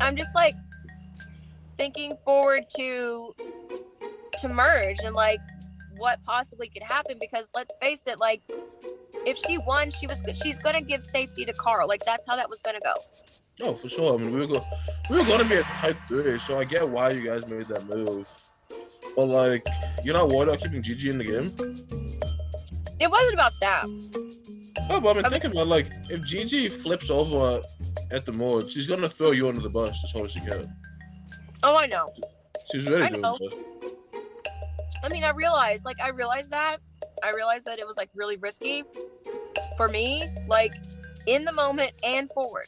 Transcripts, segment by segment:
I'm just like thinking forward to merge and like what possibly could happen, because let's face it, like if she won, she's gonna give safety to Carl. Like that's how that was gonna go. Oh, for sure. I mean, we were gonna be a type 3, so I get why you guys made that move. But like, you're not worried about keeping Gigi in the game? It wasn't about that. No, but I mean, think about like if Gigi flips over at the mode, she's gonna throw you under the bus as hard as she can. Oh, I know. She's ready to. So. I mean, I realized that it was like really risky for me, like in the moment and forward.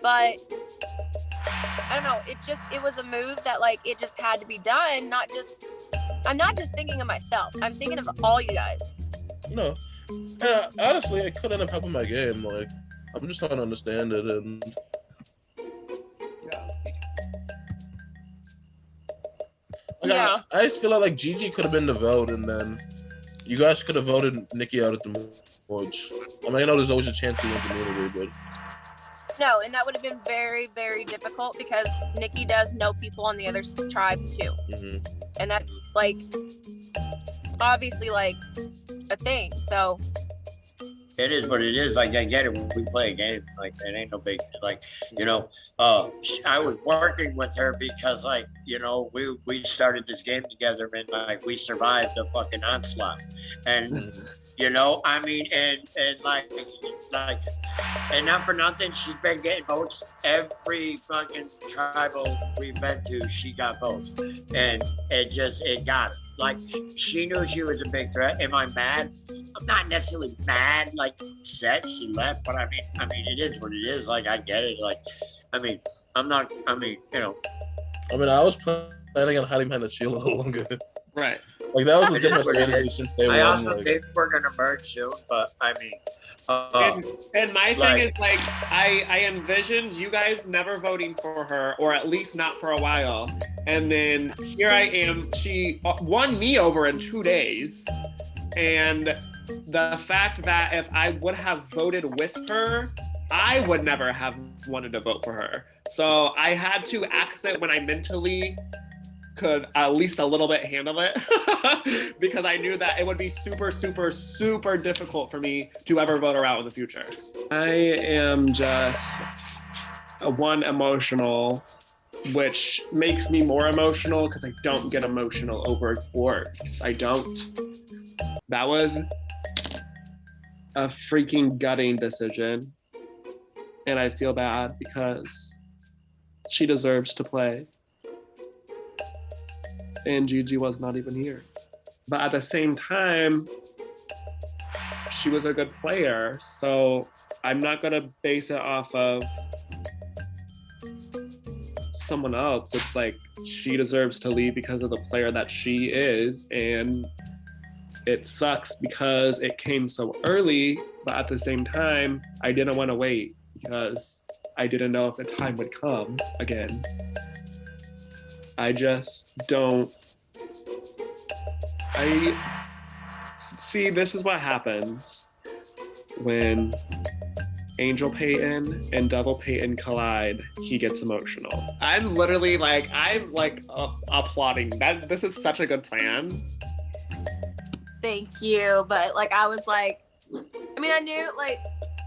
But I don't know, it was a move that like it just had to be done. I'm not just thinking of myself. I'm thinking of all you guys. No. Honestly, it could end up helping my game. Like, I'm just trying to understand it and. Like, yeah. I just feel like Gigi could have been the vote, and then you guys could have voted Nikki out at the merge. I mean, I know there's always a chance he wins immunity, but. No, and that would have been very, very difficult because Nikki does know people on the other tribe too. Mm-hmm. And that's like obviously like a thing. So it is what it is. Like I get it. We play a game. Like it ain't no big. Like I was working with her because like we started this game together and like we survived the fucking onslaught and. I mean, and like, and not for nothing, she's been getting votes. Every fucking tribal we've been to, she got votes, and it got her. Like, she knew she was a big threat. Am I mad? I'm not necessarily mad, like, upset she left, but I mean, it is what it is. Like, I get it. Like, I mean, I was planning on hiding behind the shield a little longer. Right. Like, that was a different strategy since day one. I also think we're going to merge soon, but I mean... and my thing is, like, I envisioned you guys never voting for her, or at least not for a while. And then here I am. She won me over in 2 days. And the fact that if I would have voted with her, I would never have wanted to vote for her. So I had to accent when I mentally could at least a little bit handle it because I knew that it would be super, super, super difficult for me to ever vote her out in the future. I am just emotional, which makes me more emotional because I don't get emotional over orcs. I don't. That was a freaking gutting decision. And I feel bad because she deserves to play. And Gigi was not even here. But at the same time, she was a good player, so I'm not gonna base it off of someone else. It's like she deserves to leave because of the player that she is, and it sucks because it came so early, but at the same time, I didn't want to wait because I didn't know if the time would come again. I just don't. See, this is what happens when Angel Peyton and Devil Peyton collide. He gets emotional. I'm applauding that. This is such a good plan. Thank you. But like, I was like, I mean, I knew, like,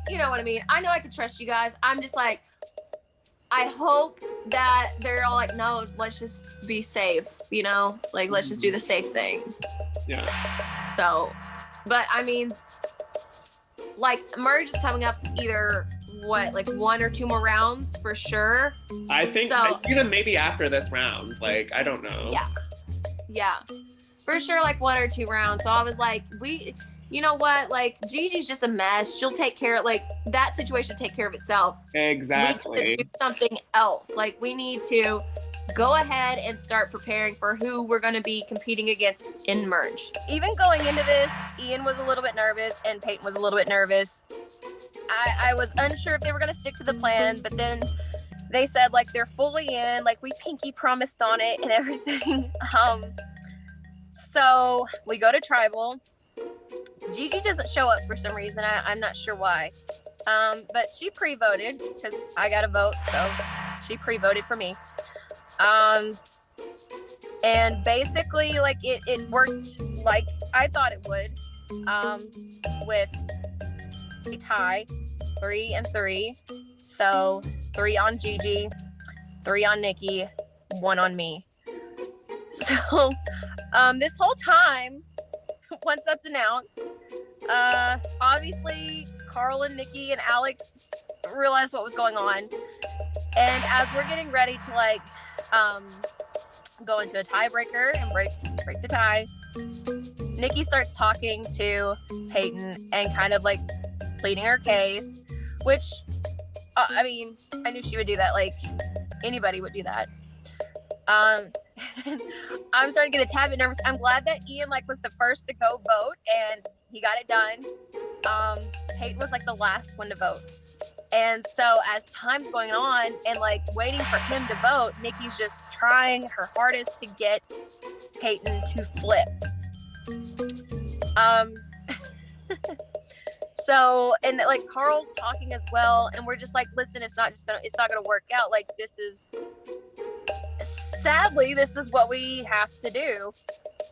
you know what I mean? I know I could trust you guys. I'm just like, I hope that they're all like, no, let's just be safe, like, let's just do the safe thing. Yeah. So, but I mean, like, merge is coming up either like 1 or 2 more rounds for sure. I think so, even maybe after this round, like, I don't know. Yeah, for sure, like 1 or 2 rounds. So I was like, you know what? Like, Gigi's just a mess. She'll take care of, like, that situation take care of itself. Exactly. We need to do something else. Like, we need to go ahead and start preparing for who we're going to be competing against in merge. Even going into this, Ian was a little bit nervous and Peyton was a little bit nervous. I was unsure if they were going to stick to the plan, but then they said, like, they're fully in, like, we pinky promised on it and everything. So we go to tribal. Gigi doesn't show up for some reason. I'm not sure why. But she pre-voted because I got a vote, so She pre-voted for me. And basically, like, it worked like I thought it would, with a tie, 3-3. So 3 on Gigi, 3 on Nikki, 1 on me. So this whole time, once that's announced, obviously Carl and Nikki and Alex realized what was going on. And as we're getting ready to like go into a tiebreaker and break the tie, Nikki starts talking to Peyton and kind of like pleading her case, which I mean, I knew she would do that. Like, anybody would do that. I'm starting to get a tad bit nervous. I'm glad that Ian like was the first to go vote and he got it done. Peyton was like the last one to vote. And so as time's going on and like waiting for him to vote, Nikki's just trying her hardest to get Peyton to flip. So, and like Carl's talking as well, and we're just like, listen, it's not gonna work out. Like, sadly, this is what we have to do.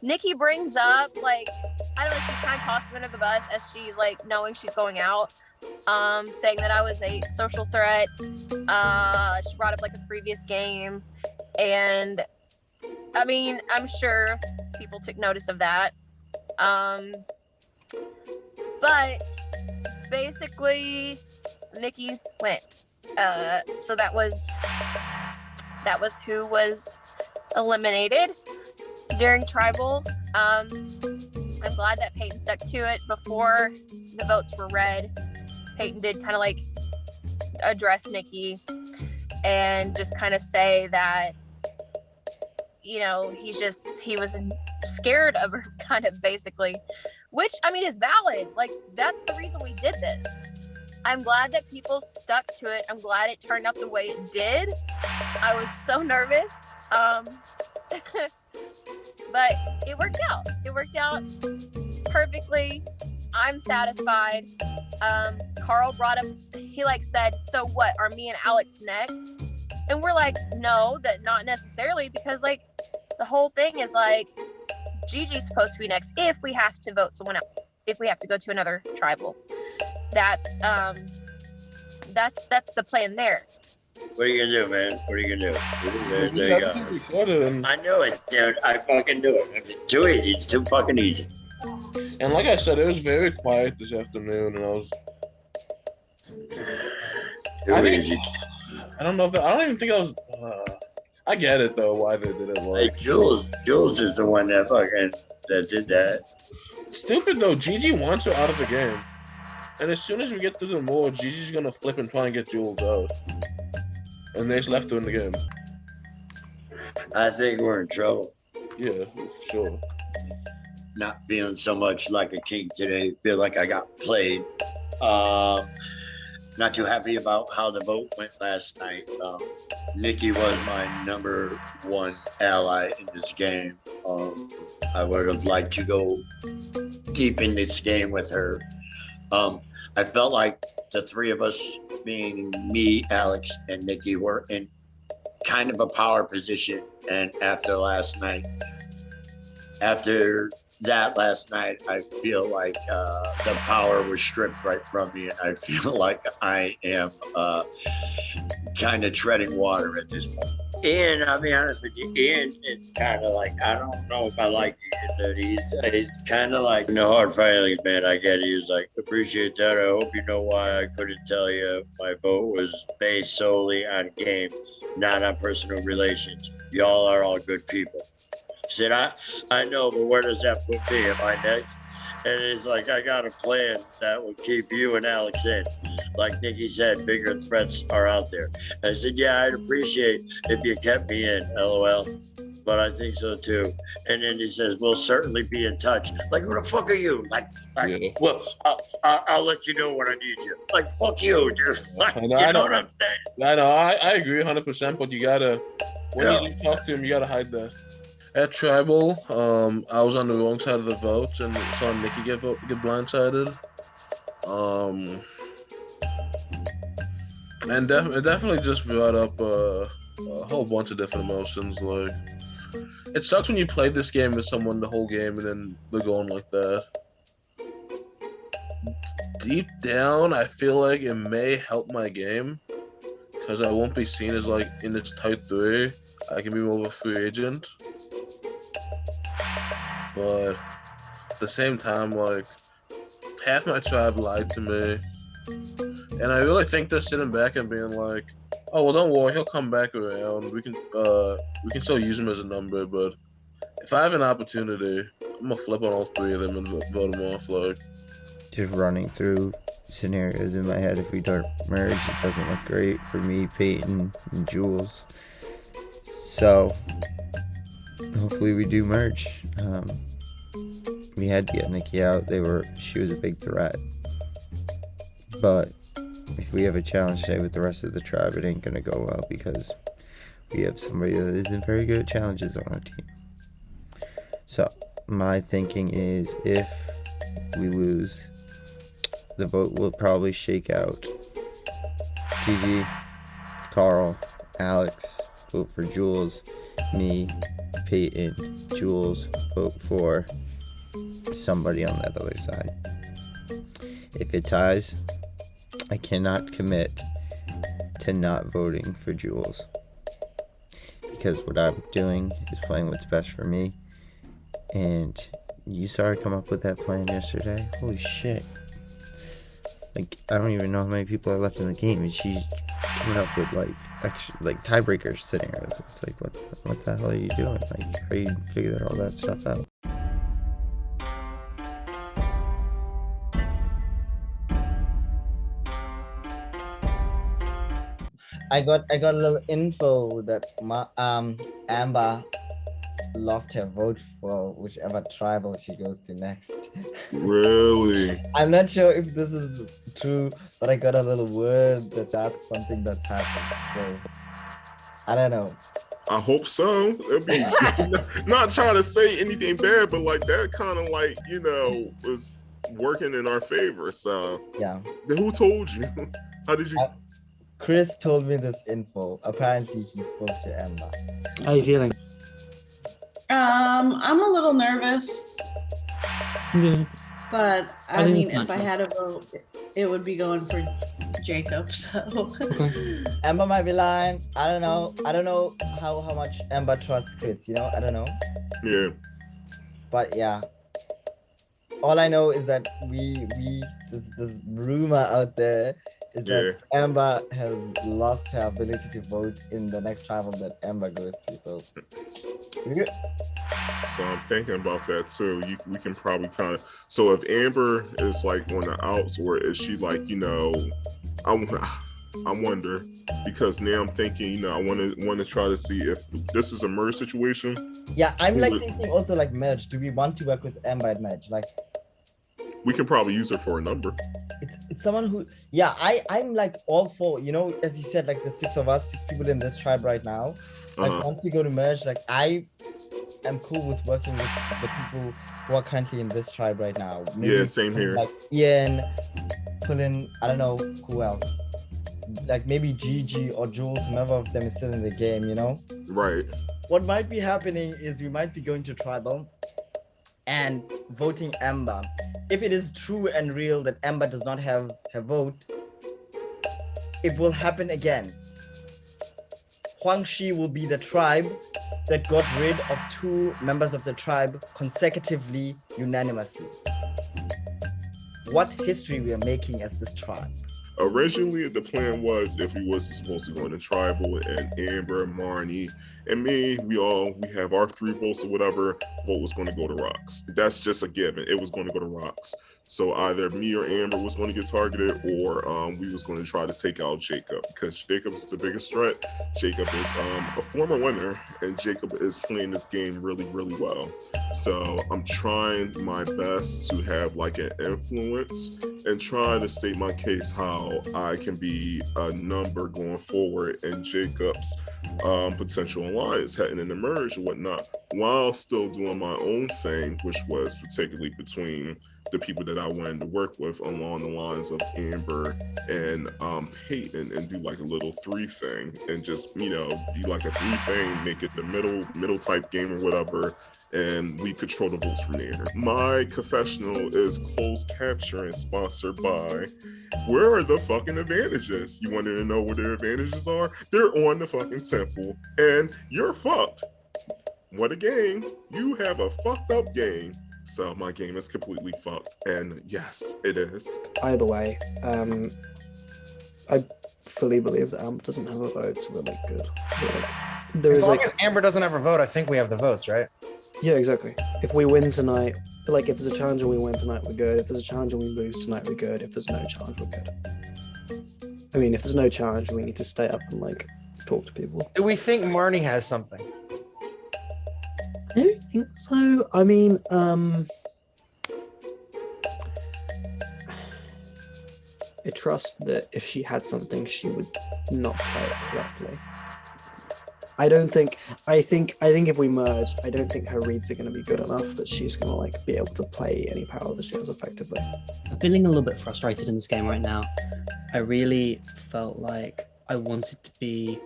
Nikki brings up, like, I don't know, she's kind of tossing under the bus as she's like knowing she's going out, saying that I was a social threat. She brought up like a previous game, and I mean, I'm sure people took notice of that. But basically, Nikki went. So that was who was eliminated during Tribal. I'm glad that Peyton stuck to it. Before the votes were read, Peyton did kind of like address Nikki and just kind of say that, you know, he was scared of her, kind of, basically, which I mean is valid. Like, that's the reason we did this. I'm glad that people stuck to it. I'm glad it turned out the way it did. I was so nervous. But it worked out. It worked out perfectly. I'm satisfied. Carl brought up, he like said, so what, are me and Alex next? And we're like, no, that not necessarily, because like the whole thing is like Gigi's supposed to be next if we have to vote someone else, if we have to go to another tribal. That's the plan there. What are you gonna do, man? What are you gonna do? There you go. I knew it, dude. I fucking knew it. It's too easy. It's too fucking easy. And like I said, it was very quiet this afternoon, and I was. I don't know if I don't even think I was. I get it though, why they did it. Like, hey, Jules is the one that did that. Stupid though. Gigi wants her out of the game, and as soon as we get through the mall, Gigi's gonna flip and try and get Jules out, and they just left her in the game. I think we're in trouble. Yeah, for sure. Not feeling so much like a king today. Feel like I got played. Not too happy about how the vote went last night. Nikki was my number one ally in this game. I would have liked to go deep in this game with her. I felt like the three of us, being me, Alex, and Nikki, were in kind of a power position. And after last night, I feel like the power was stripped right from me, and I feel like I am kind of treading water at this point. Ian, I'll be honest with you, Ian, it's kind of like, I don't know if I like Ian, that he's kind of like, no hard feelings, man, I get it. He was like, appreciate that. I hope you know why I couldn't tell you. My vote was based solely on game, not on personal relations. Y'all are all good people. He said, I know, but where does that put me? Am I next? And it's like, I got a plan that will keep you and Alex in. Like Nikki said, bigger threats are out there. I said, yeah, I'd appreciate if you kept me in, LOL. But I think so too. And then he says, we'll certainly be in touch. Like, who the fuck are you? Like yeah. Well, I'll let you know when I need you. Like, fuck you, dude. Like, you know what I'm saying? I know, I agree 100%, but you gotta, when you talk to him, you gotta hide that. At Tribal, I was on the wrong side of the vote, and saw Nikki get blindsided. And it definitely just brought up a whole bunch of different emotions. Like, it sucks when you play this game with someone the whole game and then they're going like that. Deep down, I feel like it may help my game because I won't be seen as like in this tight three. I can be more of a free agent. But at the same time, like, half my tribe lied to me. And I really think they're sitting back and being like, oh, well, don't worry, he'll come back around. We can still use him as a number, but if I have an opportunity, I'm gonna flip on all three of them and vote them off. Like, just running through scenarios in my head. If we don't merge, it doesn't look great for me, Peyton, and Jules. So hopefully we do merge. We had to get Nikki out. She was a big threat. But if we have a challenge today with the rest of the tribe, it ain't gonna go well because we have somebody that isn't very good at challenges on our team. So my thinking is, if we lose, the vote will probably shake out Gigi, Carl, Alex vote for Jules, me, Peyton, Jules vote for somebody on that other side. If it ties, I cannot commit to not voting for Jules, because what I'm doing is playing what's best for me. And you saw her come up with that plan yesterday. Holy shit. Like, I don't even know how many people are left in the game, and she's coming up with like extra, like, tiebreaker scenarios. It's like, what the hell are you doing? Like, how you figured all that stuff out? I got a little info that Amber lost her vote for whichever tribal she goes to next. Really? I'm not sure if this is true, but I got a little word that that's something that's happened. So I don't know. I hope so. It'll be not trying to say anything bad, but like that kind of like, was working in our favor. So Yeah. Then who told you? How did you? Chris told me this info. Apparently he spoke to Amber. How are you feeling? I'm a little nervous, Yeah. but I I think mean, it's not if I true. had a vote, it would be going for Jacob. So Okay. Amber might be lying. I don't know how much Amber trusts Chris, I don't know. Yeah. But yeah. All I know is that this rumor out there is that Amber has lost her ability to vote in the next tribal that Amber goes to. So we're good. So I'm thinking about that too. We can probably kind of. So if Amber is like on the outs, or is she like, I wonder, because now I'm thinking, I want to try to see if this is a merge situation. Yeah, I'm like thinking also like merge. Do we want to work with Amber at merge? Like, we can probably use her for a number. it's someone who, yeah, I'm like all for, as you said, like the six people in this tribe right now. Like once we go to merge, like I am cool with working with the people who are currently in this tribe right now. Maybe Yeah, same here. Like Ian, Pullen, I don't know who else. Like maybe Gigi or Jules, whoever of them is still in the game, Right. What might be happening is we might be going to tribal and voting Amber. If it is true and real that Amber does not have her vote, it will happen again. Huangshi will be the tribe that got rid of 2 members of the tribe consecutively, unanimously. What history we are making as this tribe? Originally, the plan was, if we was supposed to go into tribal, and Amber, Marnie, and me, we have our 3 votes or whatever, vote was going to go to Rocks. That's just a given. It was going to go to Rocks. So either me or Amber was going to get targeted, or we was going to try to take out Jacob, because Jacob is the biggest threat. Jacob is a former winner, and Jacob is playing this game really, really well. So I'm trying my best to have like an influence and trying to state my case how I can be a number going forward in Jacob's potential alliance heading into merge and whatnot, while still doing my own thing, which was particularly between the people that I wanted to work with along the lines of Amber and Peyton, and do like a little 3 thing, and just, you know, be like a 3 thing, make it the middle type game or whatever, and we control the votes from there. My confessional is closed capturing, sponsored by Where Are the Fucking Advantages? You wanted to know what their advantages are? They're on the fucking temple, and you're fucked. What a game. You have a fucked up game. So my game is completely fucked, and yes, it is. Either way, I fully believe that Amber doesn't have a vote, so we're like good. There is like Amber doesn't have a vote, I think we have the votes, right? Yeah, exactly. If we win tonight, like if there's a challenge and we win tonight, we're good. If there's a challenge and we lose tonight, we're good. If there's no challenge, we're good. I mean, if there's no challenge, we need to stay up and like talk to people. Do we think Marnie has something? I don't think so. I mean, I trust that if she had something, she would not play it correctly. I think if we merge, I don't think her reads are going to be good enough that she's going to like be able to play any power that she has effectively. I'm feeling a little bit frustrated in this game right now. I really felt like I wanted to be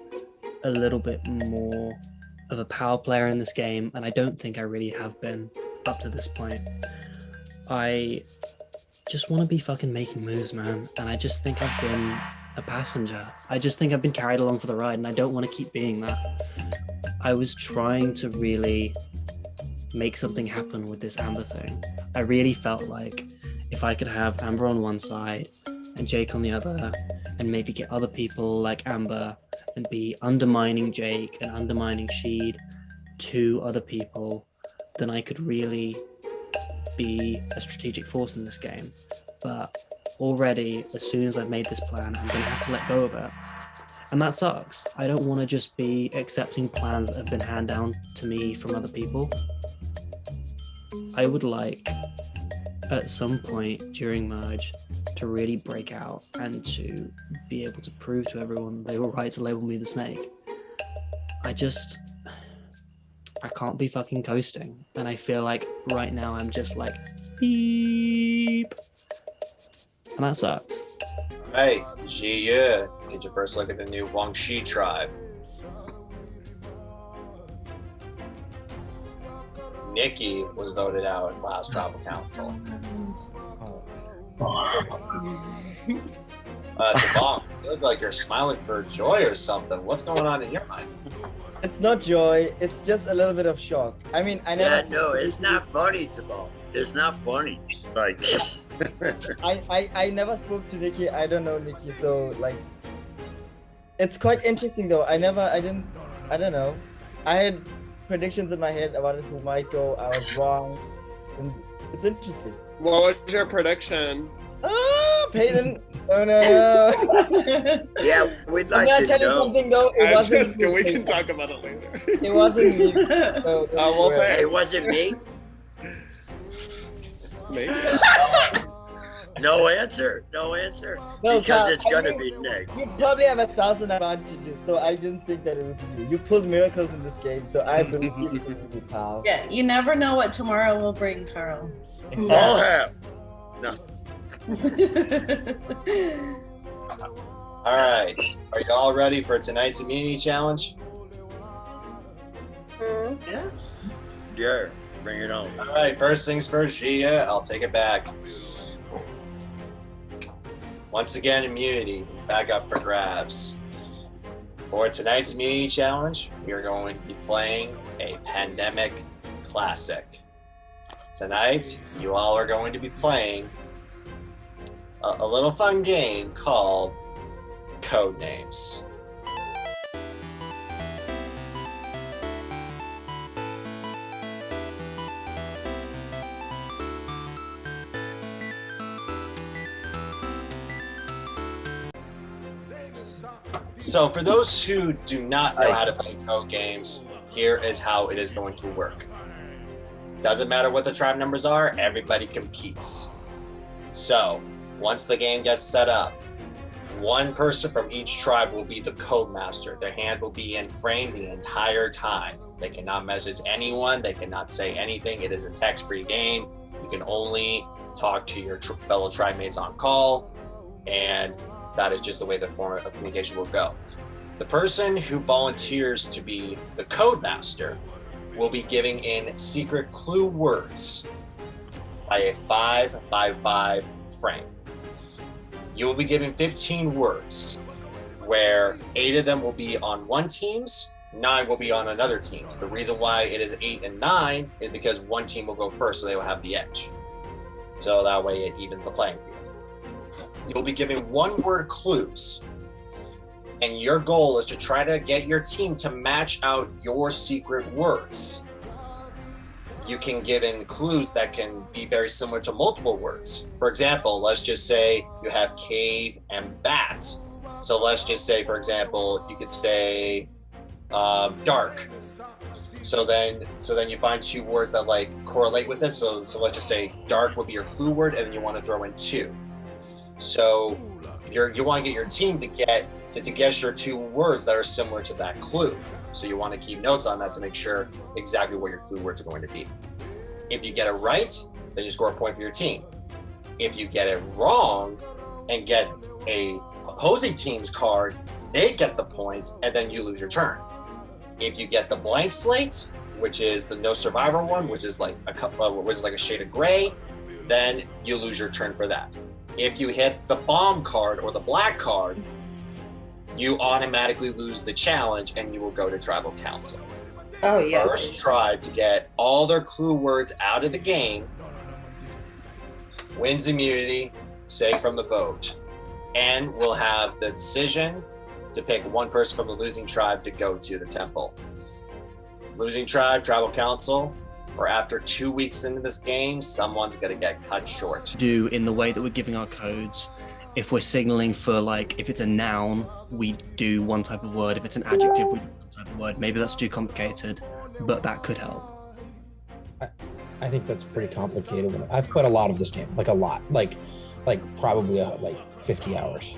a little bit more of a power player in this game, and I don't think I really have been up to this point. I just want to be fucking making moves, man, and I just think I've been a passenger. I just think I've been carried along for the ride, and I don't want to keep being that. I was trying to really make something happen with this Amber thing. I really felt like if I could have Amber on one side and Jake on the other, and maybe get other people like Amber and be undermining Jake and undermining Sheed to other people, then I could really be a strategic force in this game. But already, as soon as I've made this plan, I'm gonna have to let go of it. And that sucks. I don't want to just be accepting plans that have been handed down to me from other people. I would like, at some point during Merge, to really break out and to be able to prove to everyone they were right to label me the snake. I can't be fucking coasting. And I feel like right now I'm just like, beep. And that sucks. Right, Jie, get your first look at the new Guangxi tribe. Nikki was voted out at last tribal council. Tabong, you look like you're smiling for joy or something. What's going on in your mind? It's not joy. It's just a little bit of shock. I mean, I never. Yeah, no, it's not funny, Tabong. It's not funny. Like, I never spoke to Nikki. I don't know Nikki, so like, it's quite interesting though. I don't know. I had predictions in my head about it who might go. I was wrong. And it's interesting. What was your prediction? Oh, Peyton. Oh no. yeah, we'd like I'm to gonna tell you know. something though. It wasn't. We can talk about it later. It wasn't me. So, Hey, it wasn't me. Maybe. No answer. No answer. No, because Carl, it's gonna be next. You probably have 1,000 advantages, so I didn't think that it would be you. You pulled miracles in this game, so I believe it would be pal. Yeah, you never know what tomorrow will bring, Carl. All have. No. All right, are you all ready for tonight's immunity challenge? Yes. Yeah, bring it on. All right, first things first, Gia, I'll take it back. Once again, immunity is back up for grabs. For tonight's immunity challenge, we are going to be playing a pandemic classic. Tonight, you all are going to be playing a little fun game called Codenames. So for those who do not know how to play code games, here is how it is going to work. Doesn't matter what the tribe numbers are, everybody competes. So once the game gets set up, one person from each tribe will be the code master. Their hand will be in frame the entire time. They cannot message anyone. They cannot say anything. It is a text-free game. You can only talk to your fellow tribe mates on call, and that is just the way the form of communication will go. The person who volunteers to be the code master will be giving in secret clue words by a 5x5 frame. You will be given 15 words, where 8 of them will be on one team's, 9 will be on another team's. The reason why it is 8 and 9 is because one team will go first, so they will have the edge. So that way it evens the playing field. You'll be given 1-word clues, and your goal is to try to get your team to match out your secret words. You can give in clues that can be very similar to multiple words. For example, let's just say you have cave and bat. So let's just say, for example, you could say dark. So then you find 2 words that like correlate with it. So let's just say dark would be your clue word, and then you want to throw in 2. So you want to get your team to guess your 2 words that are similar to that clue. So you want to keep notes on that to make sure exactly what your clue words are going to be. If you get it right, then you score a point for your team. If you get it wrong and get a opposing team's card, they get the point, and then you lose your turn. If you get the blank slate, which is the no survivor one, which is like a shade of gray, then you lose your turn for that. If you hit the bomb card or the black card, you automatically lose the challenge and you will go to tribal council. Oh yeah. First tribe to get all their clue words out of the game wins immunity, safe from the vote, and will have the decision to pick one person from the losing tribe to go to the temple. Losing tribe, tribal council, or after 2 weeks into this game, someone's gonna get cut short. Do in the way that we're giving our codes. If we're signaling for, like, if it's a noun, we do one type of word. If it's an adjective, we do one type of word. Maybe that's too complicated, but that could help. I think that's pretty complicated. I've played a lot of this game, like a lot, like probably like 50 hours.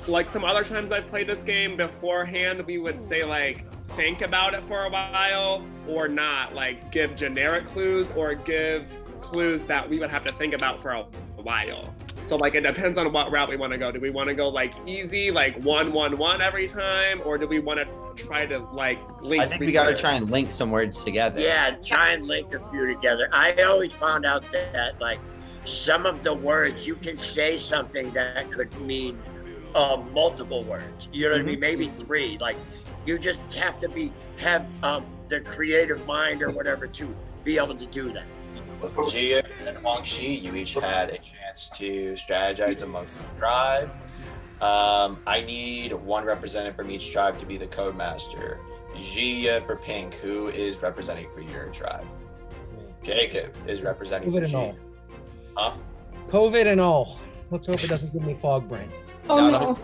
Like some other times I've played this game beforehand, we would say like, think about it for a while or not, like give generic clues or give clues that we would have to think about for a while. So like, it depends on what route we want to go. Do we want to go like easy, like 1-1-1 every time? Or do we want to try to like link? I think we got to try and link some words together. Yeah, try and link a few together. I always found out that like some of the words, you can say something that could mean multiple words. You know what I mean? Maybe 3. Like you just have to have the creative mind or whatever to be able to do that. Jia and Huangxi, you each had a chance to strategize amongst the tribe. I need one representative from each tribe to be the code master. Jia for pink, who is representing for your tribe? Jacob is representing for Jia. Huh? COVID and all. Let's hope it doesn't give me fog brain. Oh no.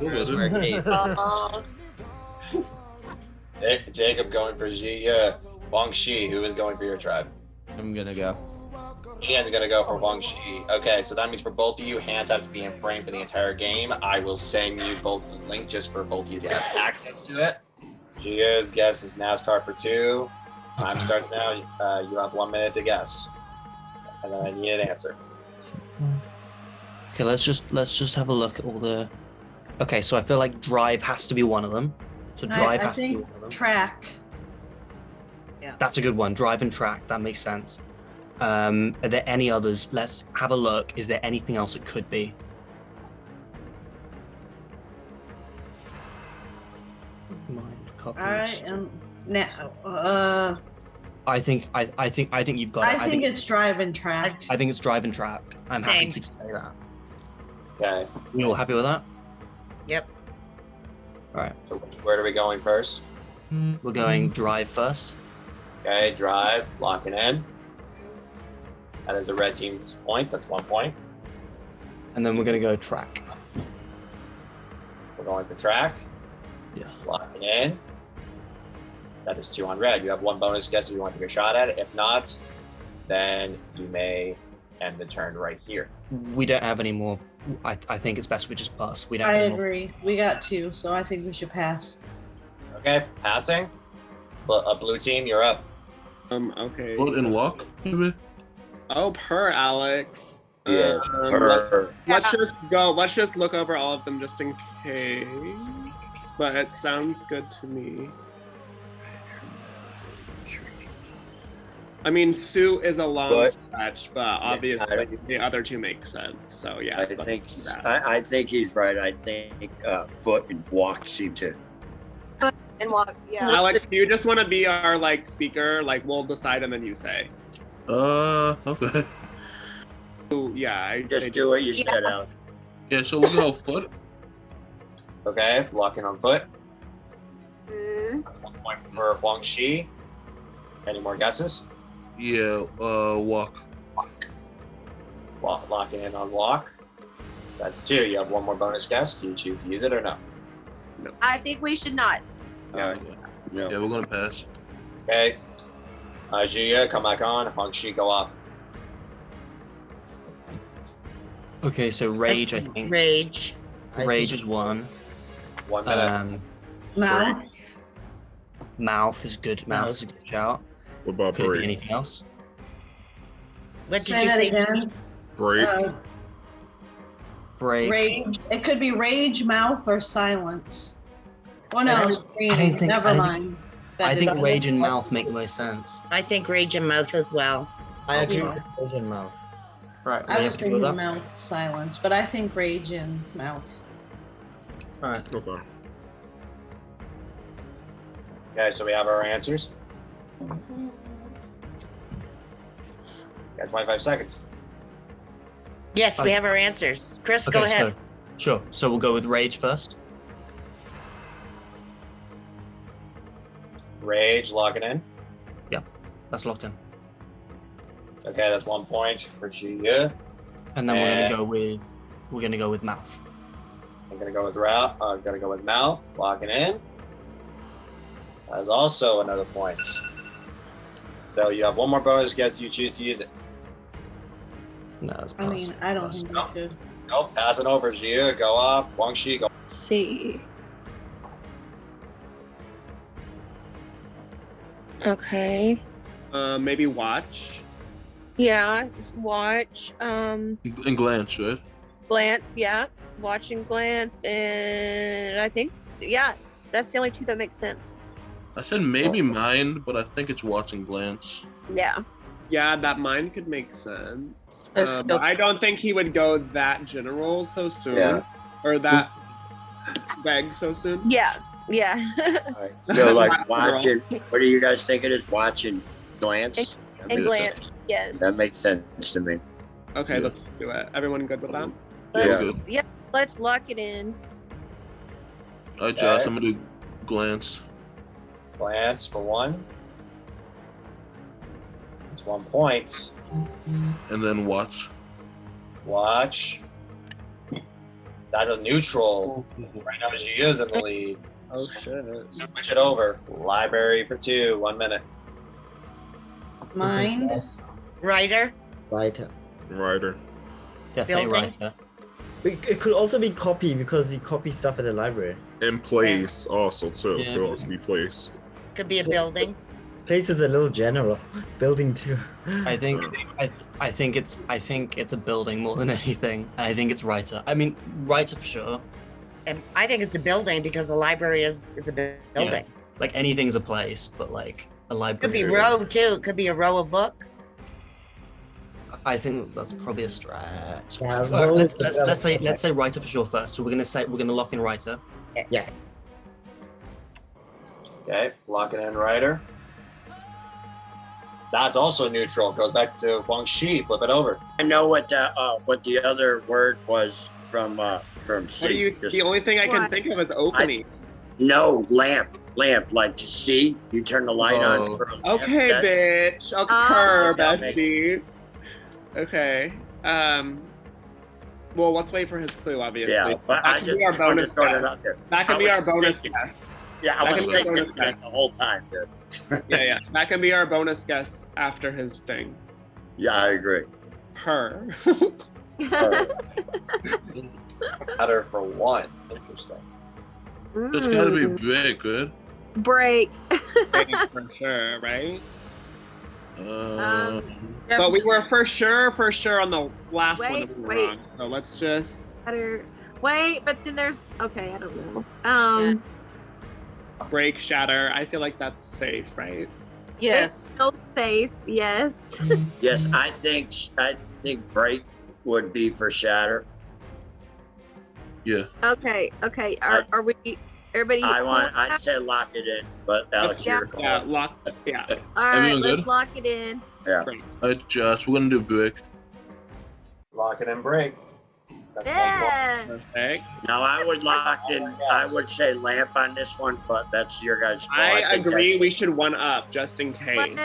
Jacob going for Jia. Huangxi, who is going for your tribe? I'm gonna go. Ian's gonna go for Huangxi. Okay, so that means for both of you, hands have to be in frame for the entire game. I will send you both the link just for both of you to have access to it. Gia's guess is NASCAR for 2. Time starts now. You have 1 minute to guess, and then I need an answer. Okay, let's just have a look at all the. Okay, so I feel like drive has to be one of them. So drive I has to be think one of them. track. That's a good one. Drive and track. That makes sense. Are there any others? Let's have a look. Is there anything else it could be? Mind copies. I am now. I think you've got it. I think it's drive and track. I think it's drive and track. I'm happy to say that. Okay. You all happy with that? Yep. All right. So where are we going first? We're going drive first. Okay, drive, locking in. That is a red team's point. That's 1 point. And then we're going to go track. We're going for track. Yeah. Locking in. That is 2 on red. You have 1 bonus guess if you want to take a shot at it. If not, then you may end the turn right here. We don't have any more. I think it's best we just pass. We don't. I have any agree. We got 2, so I think we should pass. Okay, passing. Blue team, you're up. Okay. Float and walk, maybe? Oh, per Alex. Yeah. Let's just go. Let's just look over all of them just in case. But it sounds good to me. I mean, Sue is a long stretch, but obviously the other two make sense. So yeah, I think he's right. I think Foot and Walk seem to. And walk, yeah. Alex, do you just want to be our like speaker? Like we'll decide and then you say. Okay. Ooh, yeah, I Just do what you said, Alex. Yeah, so we'll go Foot. Okay, locking on Foot. Mm. That's 1 point for Huang Shi. Any more guesses? Yeah, Walk. Locking in on Walk. That's 2. You have 1 more bonus guess. Do you choose to use it or no? I think we should not. Yeah, we're gonna pass. Okay. Julia, come back on. Huang Shi, go off. Okay, so Rage, I think. Rage. Rage is 1. 1 minute. Mouth. Mouth is good. Mouth is a good shout. What about Could it be Break? anything else? What did Say you that say? again. Break. Break. Rage. It could be rage, mouth, or silence. Oh no, screaming. Never mind. I think Rage and Mouth make the most sense. I think Rage and Mouth as well. I agree with Rage and Mouth. Right. I was thinking mouth, silence, but I think rage and mouth. All right. Okay. Okay, so we have our answers. You got 25 seconds. Yes, we have our answers. Chris, Okay, go ahead. Sure. So we'll go with Rage first. Rage, locking in. Yep, that's locked in. Okay, that's 1 point for Julia. And then we're gonna go with Mouth. I'm gonna go with gonna go with Mouth, locking in. That's also another point. So you have 1 more bonus guess. Do you choose to use it? No, it's I mean, I don't think we should. Nope, passing over. Jia, go off. Huang Shi, go. See. Okay. Maybe watch. Yeah, just watch. And glance, right? Glance, yeah. Watch and glance, and I think, yeah, that's the only 2 that make sense. I said maybe mind, but I think it's watch and glance. Yeah. Yeah, that mine could make sense. There's still- But I don't think he would go that general so soon. Yeah. Or that vague so soon. Yeah. Yeah. Alright, so like watching, what do you guys think it is? Watching glance? And glance, yes. That makes sense to me. Okay, let's do it. Everyone good with that? Yeah, let's lock it in. Alright, Josh, I'm gonna do glance. Glance for 1. It's 1 point. And then watch. Watch. That's a neutral. Right now, she is in the lead. Oh shit. Switch it over. Library for 2. 1 minute. Mind. Writer. Writer. Definitely Building. Writer. It could also be copy because you copy stuff at the library. And place also too. Yeah. Could also be place. Could be a building. Place is a little general. Building too. I think it's a building more than anything. And I think it's Writer. I mean, Writer for sure. And I think it's a building because the library is a building. Yeah. Like anything's a place, but like a library. Could be row too. It could be a row of books. I think that's probably a stretch. Yeah, All right, let's row- say Writer for sure first. So we're gonna lock in Writer. Yes. Okay, lock it in, Ryder. That's also neutral. Goes back to Huang Shi. Flip it over. I know what the other word was from C. The only thing I can think of is opening. No, lamp, like to see. You turn the light on. For a lamp. Okay, bitch. Okay, her, Betsy. Okay. Well, let's wait for his clue, obviously. Yeah, but I just wanted to throw it out there. That can I be was our bonus thinking- guess. Yeah, I That was can be our thinking bonus that the whole time, dude. Yeah. That can be our bonus guess after his thing. Yeah, I agree. Her. Better for 1. Interesting. It's gotta be big, good. Break. For sure, right? But we were for sure on the last one that we were wait. wrong. So let's just Wait, but then there's okay, I don't know. break, shatter. I feel like that's safe, right? It's still safe, yes. Yes, I think break would be for shatter. Yeah. Okay. Are we everybody I'd say lock it in, but Alex, your call. Yeah, lock. Yeah. All right, Everyone let's good? lock it in. Yeah. All right, Josh, we're gonna do break. Lock it and break. Yeah. Perfect. Now I would lock in. I would say lamp on this one, but that's your guys' call. I think agree. We should one up just in case.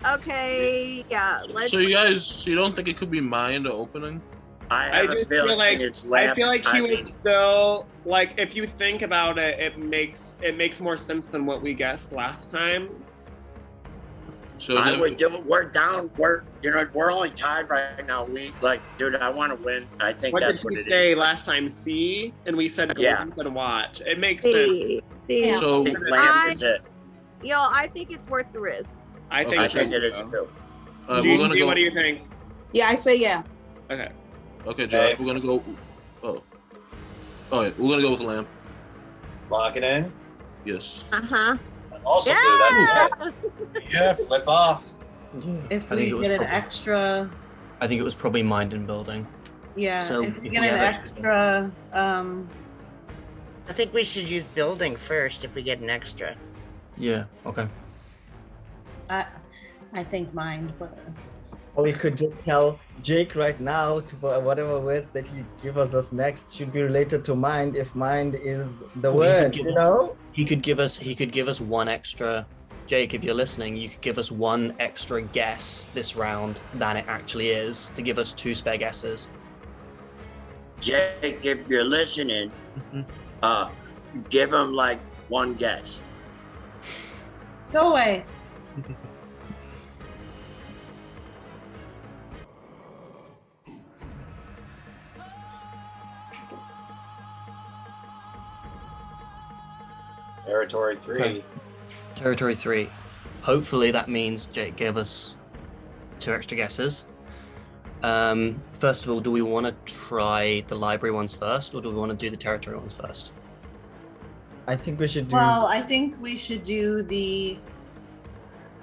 Okay, yeah. Let's. So you don't think it could be mind or opening? I have a just feeling feel like it's lamp. I feel like he I was mean, still like, if you think about it, it makes more sense than what we guessed last time. So I would do it. We're down. We're only tied right now. Dude, I want to win. I think What that's did what we it say is. last time? C, and we said Yeah. go and watch. It makes See. sense. So I think lamp is it. Yo, I think it's worth the risk. I think, I think it is too. we're Gigi, gonna go. what do you think? Yeah, I say yeah. Okay. Okay, Josh, we're gonna go. Oh. All right, we're gonna go with lamp. Lock it in. Yes. Uh-huh. Also do that. Yeah, flip off. If I we think it was get an probably- extra, I think it was probably mind and building. yeah, So if we if get we an have extra, I think we should use building first if we get an extra. Yeah. Okay. I think mind, but Or we could just tell Jake right now to whatever words that he give us next should be related to mind if mind is the word, you know? He could give us one extra. Jake, if you're listening, you could give us one extra guess this round than it actually is to give us 2 spare guesses. Jake, if you're listening, give him like one guess. go away. Territory 3. Okay. Territory 3. Hopefully that means Jake gave us 2 extra guesses. First of all, do we want to try the library ones first, or do we want to do the territory ones first? I think we should do. Well, I think we should do the.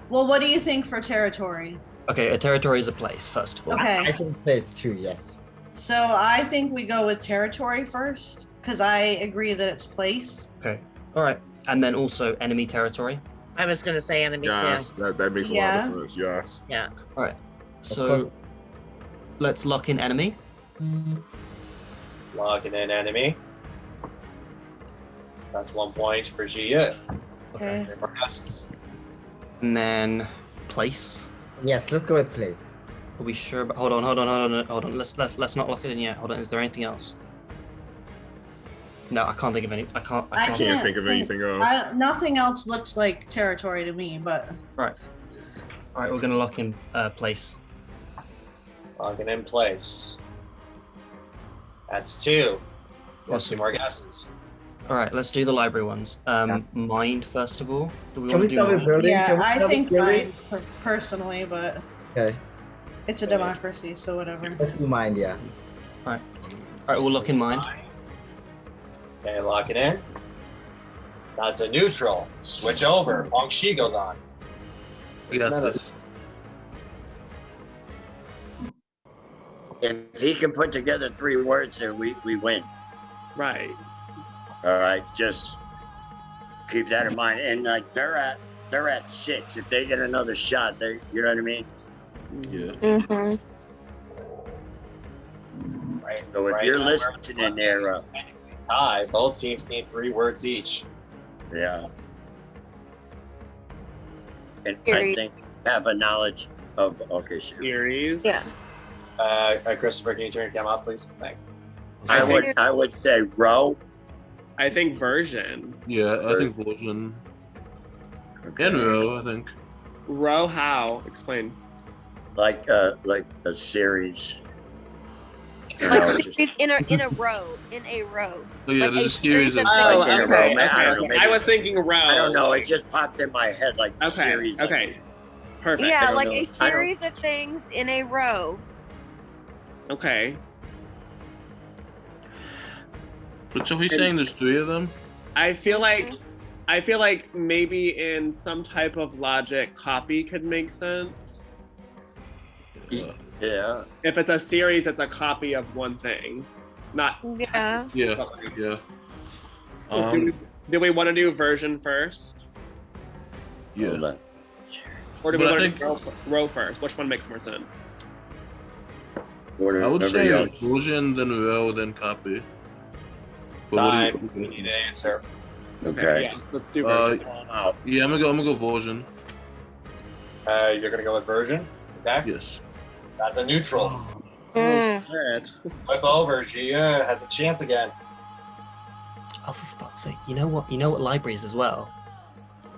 Well, what do you think for territory? Okay, a territory is a place, first of all. Okay. I think place too, yes. So I think we go with territory first, because I agree that it's place. Okay. All right. And then also enemy territory. I was gonna say enemy Yes, too. that makes a lot Yeah. of sense. Yes. Yeah. All right. So let's lock in enemy. Locking in enemy. That's 1 point for Gia. Okay. Three more guesses. And then place. Yes, let's go with place. Are we sure? But hold on. Let's not lock it in yet. Hold on. Is there anything else? No, I can't think of any. I can't. I Can't think of anything else. Nothing else looks like territory to me, but Right. All right. We're gonna lock in place. Locking in place. That's 2. What's 2 more guesses. All right. Let's do the library ones. Mind first of all. Do we Can want we to do start with mind? building? yeah, Can we I start with think building? mine personally, but Okay, it's a democracy, so whatever. let's do mind, yeah. All right. We'll lock in mind. Okay, lock it in. That's a neutral. Switch over. Huang Shi goes on. We got this. If he can put together 3 words there, we win. Right. All right, just keep that in mind. And like they're at 6. If they get another shot, you know what I mean? Yeah. Mm-hmm. Right. So if right you're now, listening there, it's technically tie. Both teams need 3 words each. yeah. And I Period. think have a knowledge of Series. Yeah. Christopher, can you turn your camera off, please? Thanks. I would say row. I think version. Yeah, I think version. And row, I think. Row how? Explain. Like a series. You know, Like just- in a row. Oh, yeah, Like there's a series of. Oh, in a okay. row, man. I don't know, okay. maybe- I was thinking row. I don't know. It just popped in my head like Okay. series. Okay. Perfect. Yeah, don't like know. a I don't- series of things in a row. Okay. But so he's saying there's 3 of them? I feel Mhm. like maybe in some type of logic, copy could make sense. Yeah. If it's a series, it's a copy of one thing, not. Yeah. Yeah. Yeah. Do we want to do version first, Yeah. Hold on. or do we But I want to think- do row first? Which one makes more sense? I would Whatever say y'all- version, then row, then copy. But what do you- Time. We need an answer. Okay. Yeah, let's do Uh, version. Yeah, I'm gonna go version. You're gonna go with version. Okay. Yes. That's a neutral. Mm. Flip over. She has a chance again. Oh, for fuck's sake! You know what? You know what library is as well.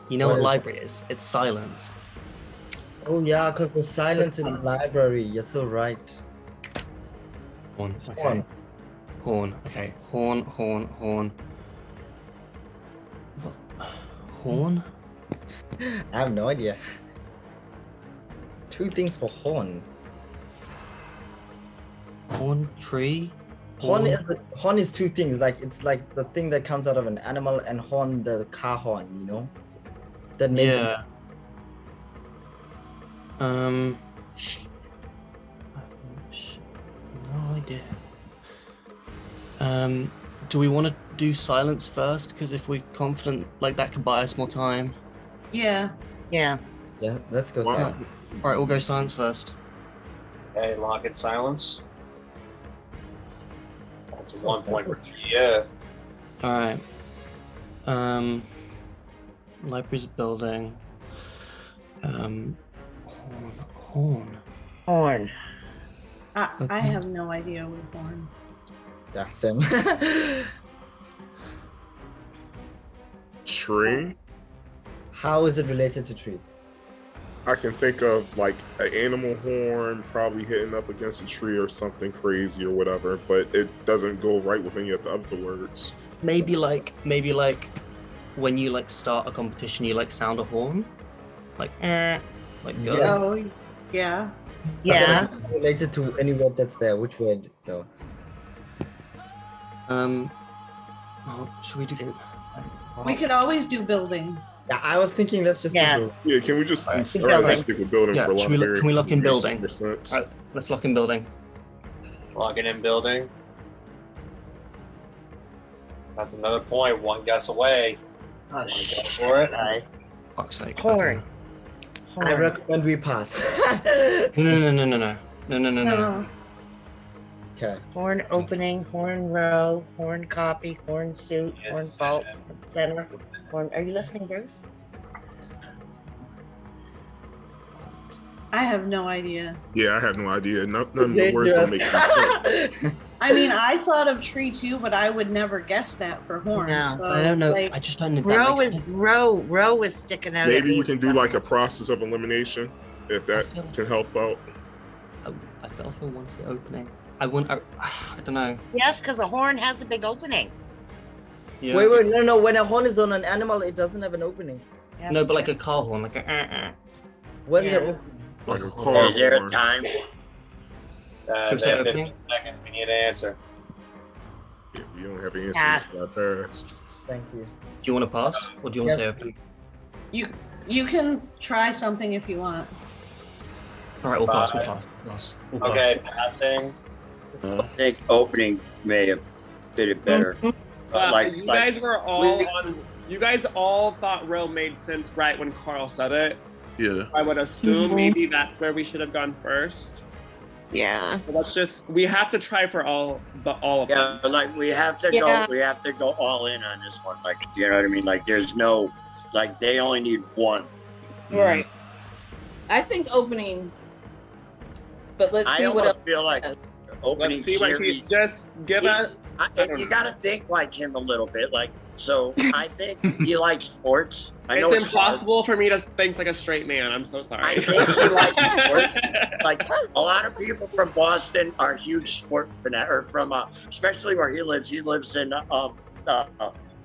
You know What what is it? library is? It's silence. Oh yeah, because the silence in the library. You're so right. Horn. Okay. Horn. Horn. Okay. Horn. Horn. Horn. Horn. I have no idea. 2 things for horn. Horn. Tree. Horn is 2 things. Like it's like the thing that comes out of an animal, and horn, the car horn. You know. That makes. Yeah. No idea. Do we want to do silence first? Because if we're confident, like that could buy us more time. Yeah. Yeah. Yeah, let's go. All silent. right, we'll go silence first. Okay, lock it silence. That's 1 point for Gia. All right. Library's building. Horn. Horn. I have no idea with horn. Yeah, Sam. Tree. How is it related to tree? I can think of like an animal horn probably hitting up against a tree or something crazy or whatever, but it doesn't go right with any of the other words. Maybe like when you like start a competition, you like sound a horn, like go. Yes. Oh, yeah. Yeah. That's not related to any word that's there. Which word though? Should we do? We could always do building. Yeah, I was thinking let's just Yeah. do Yeah, can we just Alright. stick with building Yeah, for a should we lot can we lock in building? Makes All sense. right, let's lock in building. Locking in building. That's another point. One guess away. Oh, Wanna go for it? guys. Fuck's sake. Horn. I Horn. recommend we pass. No. Okay. Horn opening, horn row, horn copy, horn suit, horn vault, center. Horn. Are you listening, Bruce? I have no idea. Yeah, I have no idea. None of the words don't make any sense. I mean, I thought of tree too, but I would never guess that for horn. No, so, I don't know. Like, I just don't know. Row is row is sticking out. at Maybe me. we can do like a process of elimination if that can help out. I feel like I want the opening. I don't know. Yes, because a horn has a big opening. Yeah. Wait, no. When a horn is on an animal, it doesn't have an opening. Yes, No, but like yes. a car horn, like a. Where's Yeah. the opening? Like a car Is there a horn. time? Should we They say have opening? 15 seconds. We need an answer. If you don't have an Pass. answer, that pass. Thank you. Do you want to pass, or do you want to say Yes, opening? you can try something if you want. All right, we'll pass. We'll Five. pass. We'll pass. We'll pass. Okay, passing. I think opening may have did it better. But You guys were all we- on. You guys all thought row made sense right when Carl said it. Yeah. I would assume Mhm. maybe that's where we should have gone first. Yeah. So let's just. We have to try for all of yeah, them. but like we have to Yeah. go all in on this one. Like, you know what I mean? Like there's no, like they only need one. Right. I think opening, but let's I see what almost else. feel like opening Let's see what series. he just give us. You gotta think like him a little bit. Like, so I think he likes sports. I know It's it's hard. impossible for me to think like a straight man. I'm so sorry. I think he likes sports. Like a lot of people from Boston are huge sport fanatics, or from especially where he lives. He lives in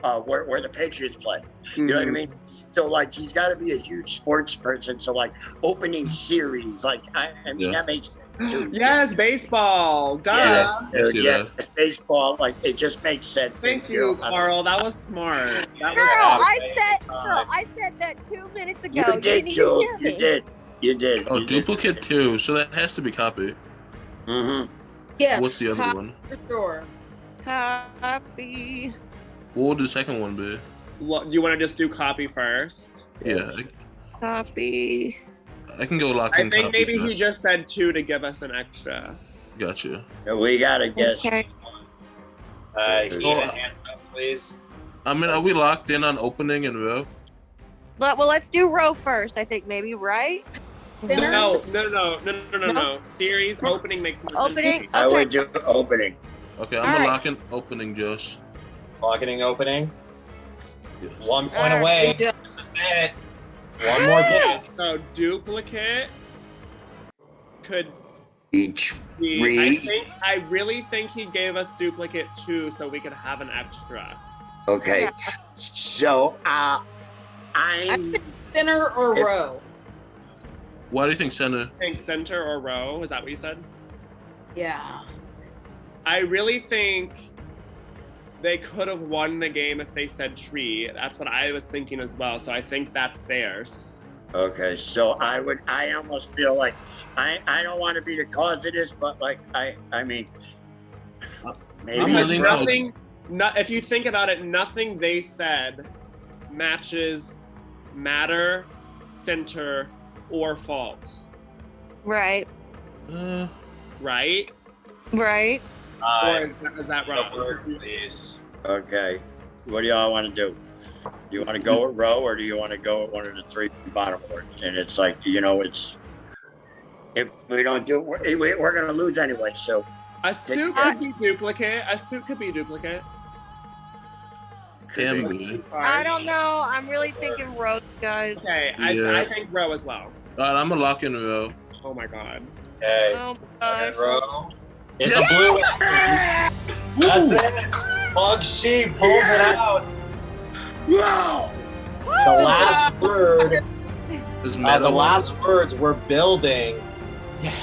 where the Patriots play. You know what I mean? So like he's got to be a huge sports person. So like opening series, like I mean that makes sense too. Yes, baseball. Duh. Yeah, baseball. Like it just makes sense. Thank you, Carl. That was smart. That Girl, was I said that 2 minutes ago. You did, Joe. You did. Oh, duplicate 2. So that has to be copy. Mm-hmm. Yes. What's the other one? For sure. Copy. What would the second one be? What, you want to just do copy first? Yeah. Copy. I can go lock in. I think copy maybe he first. just said 2 to give us an extra. Gotcha. We gotta guess. Okay. Ian, hands up, please. I mean, are we locked in on opening and row? Well, let's do row first. I think maybe, right? No. Series opening makes more sense. Opening. I would do opening. Okay, I'm All gonna right. lock in opening, Josh. Locking opening. Yes. 1 point All right. away. This is it. One more guess. So duplicate could Each be. three. I really think he gave us duplicate 2 so we could have an extra. Okay. So I'm Center or row? Why do you think center? I think center or row. Is that what you said? Yeah. I really think they could have won the game if they said tree. That's what I was thinking as well. So I think that's theirs. okay. So I almost feel like I don't want to be the cause of this, but like I mean maybe I'm Because leaning nothing. If you think about it, nothing they said matches matter, center, or fault. Right. Right? Right. Or is that wrong? Please. Okay. What do y'all want to do? Do you want to go with row or do you want to go with one of the 3 bottom words? And it's like, it's if we don't do it, we're going to lose anyway. So A suit could be duplicate. A suit could be duplicate. Damn good. I don't know. I'm really thinking row, guys. Okay, Yeah. I think row as well. Alright, I'm gonna lock in row. Oh my god. Okay. Oh my gosh. Row. It's a blue. That's it. Bug Sheep pulls it out. wow. The last word. Is The metal. last words were building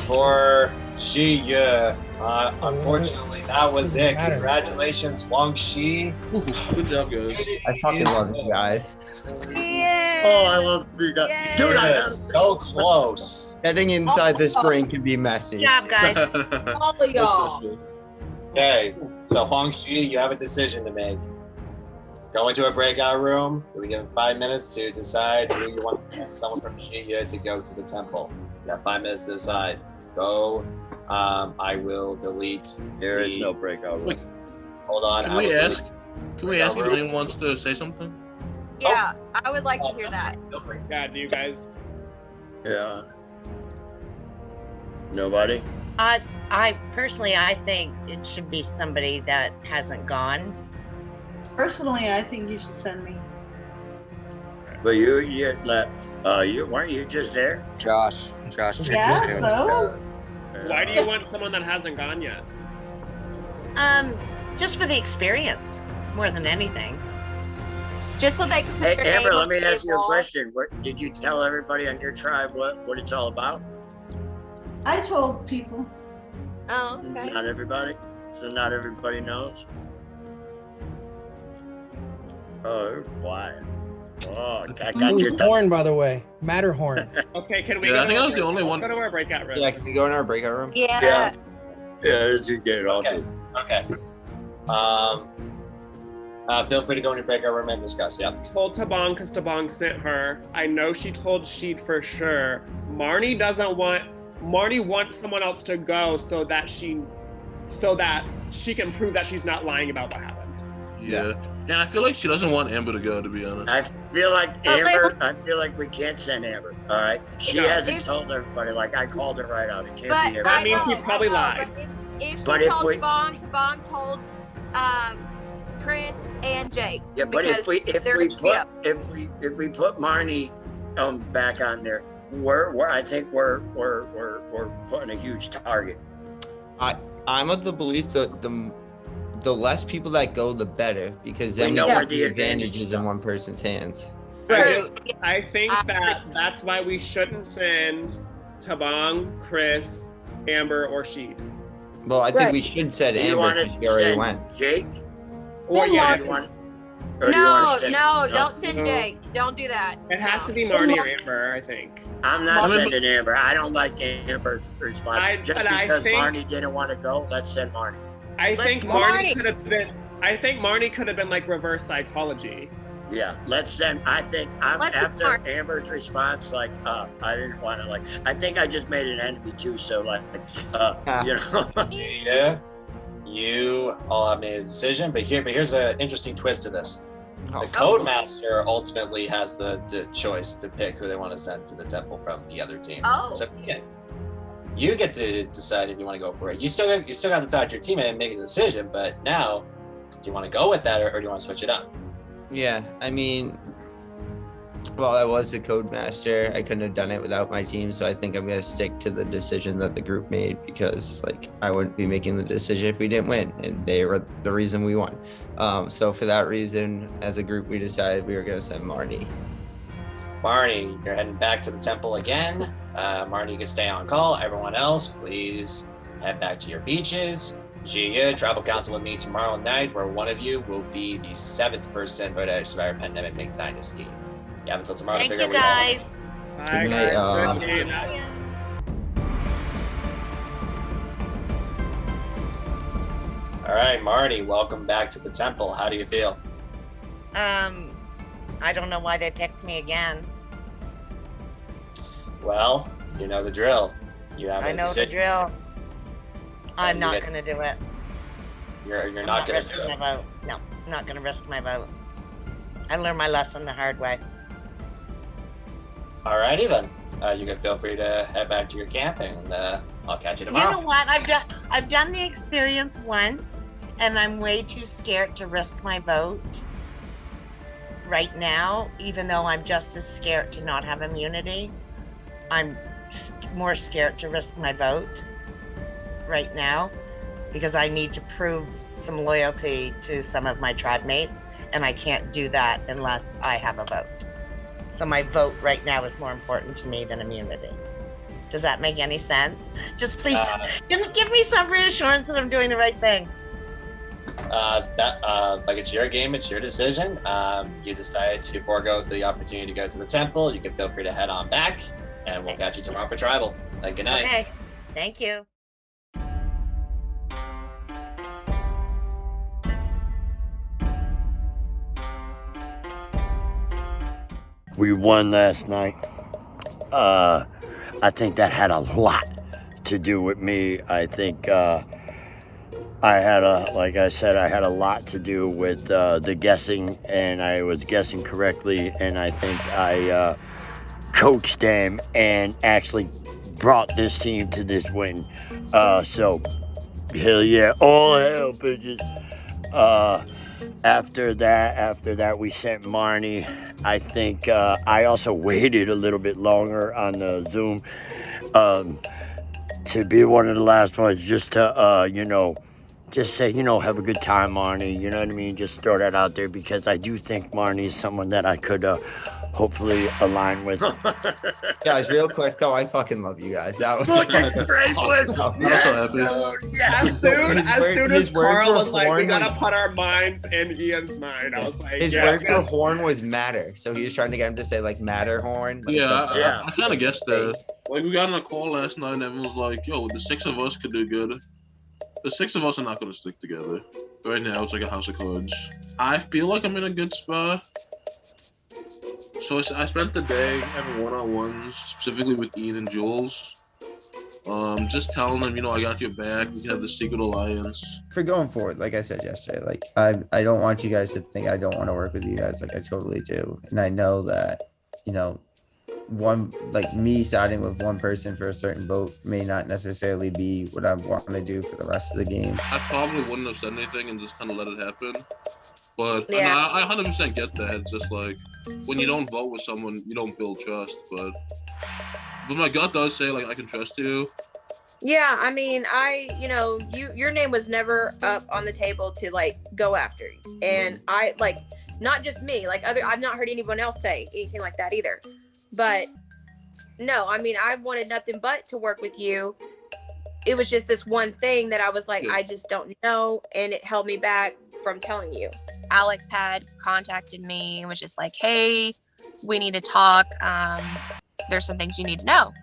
for Shi Ye. Unfortunately, that was it. Matter. Congratulations, Wang Shi. Good job, guys. I fucking love you guys. Yeah. Oh, I love you guys. Yay. Dude, I You're so close. Getting inside this brain can be messy. Good job, guys. All of y'all. Okay, so Huang Shi, you have a decision to make. Go into a breakout room. We give 5 minutes to decide who you want to get someone from Shi Ye to go to the temple. You have 5 minutes to decide. Go. I will delete. There is no breakout room. Wait, Hold on. Can I we will ask? delete Can we ask if breakout room. anyone wants to say something? Yeah, I would like to hear that. Feel free. God, do you guys? Yeah. Nobody? I personally, I think it should be somebody that hasn't gone. Personally, I think you should send me. But you weren't you just there? Josh. Yeah, so? Why do you want someone that hasn't gone yet? Just for the experience, more than anything. Just so they can put Hey, their name Amber, on let me the ask you a wall. question. Did you tell everybody on your tribe what it's all about? I told people. Oh, okay. Not everybody? So not everybody knows? Oh, you're quiet. Oh, I got your Horn, by the way. Matterhorn. Okay, can we? Yeah, go I think to I our was the only breakout- one. Go to our breakout room. Yeah, can we go in our breakout room? Yeah. Yeah, let's just get it off. Okay. Okay. Feel free to go in your breakout room and discuss. Yep. Told Tabong because Tabong sent her. I know she told Sheed for sure. Marnie wants someone else to go so that she can prove that she's not lying about what happened. Yeah. And I feel like she doesn't want Amber to go, to be honest. I feel like we can't send Amber. All right, she No. hasn't told everybody. Like I called her right out. It can't But be That everybody. means he probably lied. But if she But if told we- Tabong told Chris and Jake. Yeah, but if we they're the trio. put Marnie back on there, I think we're putting a huge target. I'm of the belief that the less people that go, the better, because then We we know get where the the advantages advantages in one person's hands. I think that's why we shouldn't send Tabang, Chris, Amber, or Sheed. Well, I think we should send Do you Amber want because to she already send went. Jake? Or yeah, do you want? Or do you want No, to send, no, don't send No. Jake. Don't do that. it has No. to be Marnie or Amber, I think. I'm not I mean, sending Amber. I don't like Amber's response. Just but I because think- Marnie didn't want to go, let's send Marnie. I Let's think Marnie. Marnie could have been. I think Marnie could have been like reverse psychology. Yeah, let's send. I think Let's after start. Amber's response, like, I didn't want to, like, I think I just made an enemy too. So, like, you know. Yeah, you all have made a decision, but here's an interesting twist to this. The Codemaster ultimately has the choice to pick who they want to send to the temple from the other team. Oh. So yeah, you get to decide if you want to go for it. You still got to talk to your teammate and make a decision, but now, do you want to go with that or do you want to switch it up? Yeah, I mean, well, I was the code master. I couldn't have done it without my team, so I think I'm gonna stick to the decision that the group made, because like I wouldn't be making the decision if we didn't win, and they were the reason we won. So for that reason, as a group, we decided we were gonna send Marnie. Marnie, you're heading back to the temple again. Marnie, you can stay on call. Everyone else, please head back to your beaches. Gia, tribal council with me tomorrow night, where one of you will be the 7th person voted out of Survivor Pandemic Ming Dynasty. You have until tomorrow to figure out what you all want. Bye, Good night, guys. Good night. All right, Marnie, welcome back to the temple. How do you feel? I don't know why they picked me again. Well, you know the drill. You have I a know the decision. drill. I'm you not get- going to do it. You're I'm not going to risking do my it. vote. No, I'm not going to risk my vote. I learned my lesson the hard way. Alrighty then. You can feel free to head back to your camp, and I'll catch you You tomorrow. know what? I've done the experience once, and I'm way too scared to risk my vote right now, even though I'm just as scared to not have immunity. I'm more scared to risk my vote right now because I need to prove some loyalty to some of my tribe mates, and I can't do that unless I have a vote. So my vote right now is more important to me than immunity. Does that make any sense? Just please give me some reassurance that I'm doing the right thing. Like it's your game, it's your decision. You decide to forego the opportunity to go to the temple. You can feel free to head on back, and we'll catch you tomorrow for tribal. Good night. Okay, thank you. We won last night. I think that had a lot to do with me. I think like I said, I had a lot to do with the guessing, and I was guessing correctly, and I think I coached them and actually brought this team to this win. So, hell yeah, all hell, bitches. After that, we sent Marnie. I think I also waited a little bit longer on the Zoom to be one of the last ones, just to, just say, have a good time, Marnie. You know what I mean? Just throw that out there, because I do think Marnie is someone that I could hopefully align with. Guys, real quick though, I fucking love you guys. That was Fucking great one. As soon as Carl was like, we horn gotta was- put our minds in Ian's mind, I was like, His yeah. word for horn was matter, so he was trying to get him to say like Matterhorn. Like, I kind of guessed that. Like, we got on a call last night, and everyone was like, yo, the 6 of us could do good. The 6 of us are not going to stick together. Right now, it's like a house of cards. I feel like I'm in a good spot. So I spent the day having one-on-ones, specifically with Ian and Jules. Just telling them, I got your back. We can have the secret alliance. For going forward, like I said yesterday, like I don't want you guys to think I don't want to work with you guys. Like I totally do, and I know that me siding with one person for a certain vote may not necessarily be what I want to do for the rest of the game. I probably wouldn't have said anything and just kind of let it happen. But Yeah. I 100% get that. It's just like, when you don't vote with someone, you don't build trust. But my gut does say, like, I can trust you. Yeah, I mean, your name was never up on the table to like go after, and I like not just me, like I've not heard anyone else say anything like that either. But no, I mean, I wanted nothing but to work with you. It was just this one thing that I was like, I just don't know, and it held me back from telling you. Alex had contacted me and was just like, hey, we need to talk. There's some things you need to know,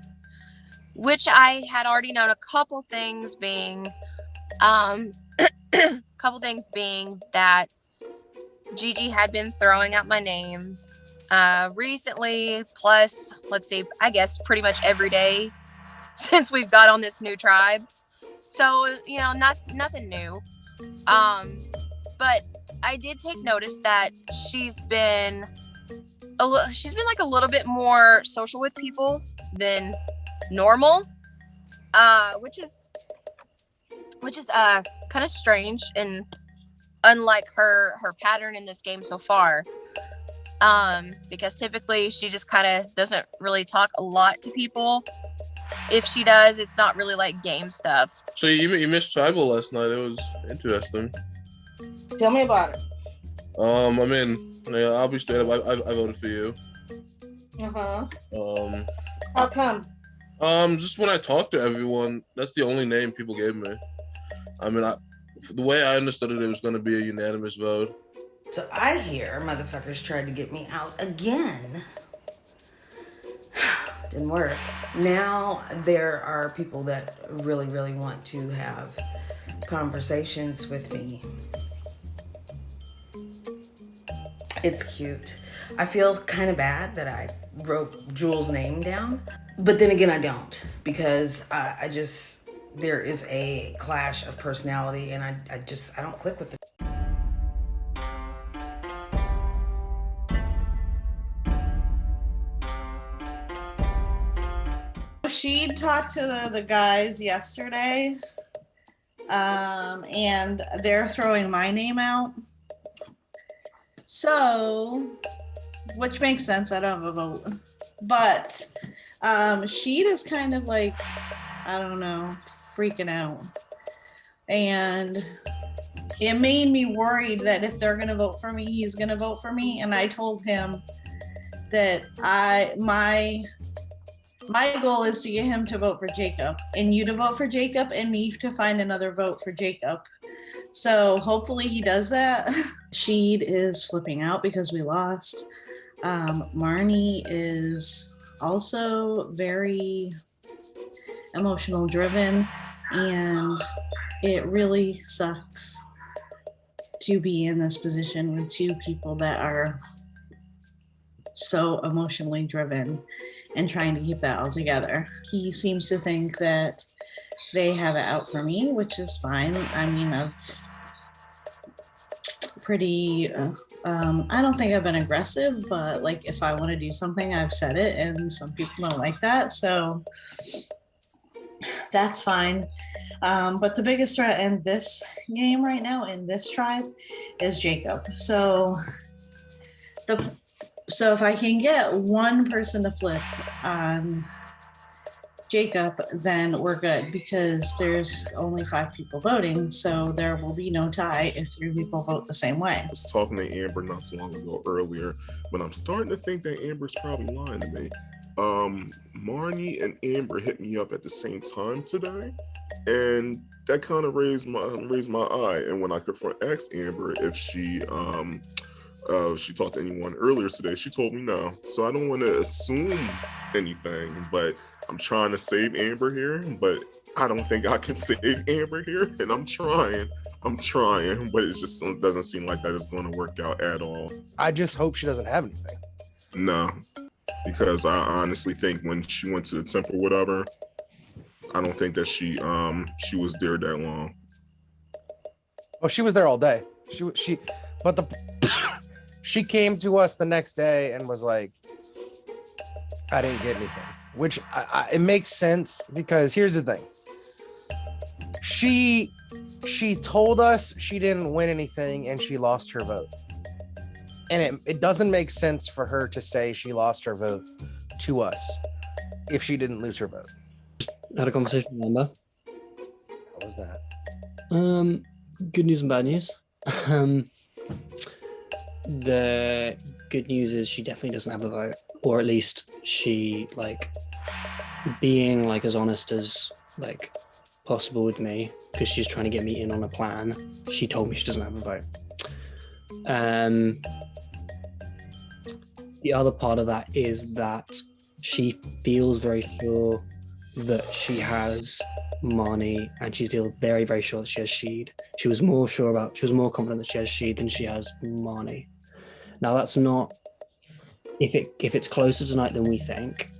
which I had already known. A couple things being that Gigi had been throwing out my name recently, plus, let's see, I guess pretty much every day since we've got on this new tribe. So, nothing new. But I did take notice that she's been like a little bit more social with people than normal, which is kind of strange and unlike her pattern in this game so far, because typically she just kind of doesn't really talk a lot to people. If she does, it's not really like game stuff. So you missed tribal last night. It was interesting. Tell me about it. I mean, yeah, I'll be straight up. I voted for you. How come? Just when I talked to everyone, that's the only name people gave me. I mean, the way I understood it, it was going to be a unanimous vote. So I hear motherfuckers tried to get me out again. Didn't work. Now there are people that really, really want to have conversations with me. It's cute. I feel kind of bad that I wrote Jules' name down, but then again I don't, because I just, there is a clash of personality and I don't click with it. She talked to the guys yesterday, and they're throwing my name out. So, which makes sense. I don't have a vote. But Sheed is kind of like, I don't know, freaking out. And it made me worried that if they're going to vote for me, he's going to vote for me. And I told him that my goal is to get him to vote for Jacob, and you to vote for Jacob, and me to find another vote for Jacob. So hopefully he does that. Sheed is flipping out because we lost. Marnie is also very emotional driven, and it really sucks to be in this position with two people that are so emotionally driven and trying to keep that all together. He seems to think that they have it out for me, which is fine. I mean, I don't think I've been aggressive, but like if I want to do something, I've said it, and some people don't like that, so that's fine. But the biggest threat in this game right now, in this tribe, is Jacob. So if I can get one person to flip on Jacob, then we're good, because there's only 5 people voting, so there will be no tie if 3 people vote the same way. I was talking to Amber not so long ago earlier, but I'm starting to think that Amber's probably lying to me. Marnie and Amber hit me up at the same time today, and that kind of raised my eye. And when I asked Amber if she talked to anyone earlier today, she told me no. So I don't want to assume anything, but I'm trying to save Amber here, but I don't think I can save Amber here, and I'm trying, but it just doesn't seem like that is going to work out at all. I just hope she doesn't have anything. No, because I honestly think when she went to the temple, whatever, I don't think that she was there that long. Oh, she was there all day. She came to us the next day and was like, I didn't get anything, which it makes sense, because here's the thing. She told us she didn't win anything and she lost her vote. And it doesn't make sense for her to say she lost her vote to us if she didn't lose her vote. Had a conversation with Amber. What was that? Good news and bad news. The good news is she definitely doesn't have a vote, or at least she being as honest as possible with me, because she's trying to get me in on a plan. She told me she doesn't have a vote. The other part of that is that she feels very sure that she has Marnie, and she feels very, very sure that she has Sheed. She was more confident that she has Sheed than she has Marnie. Now that's not, if it's closer tonight than we think,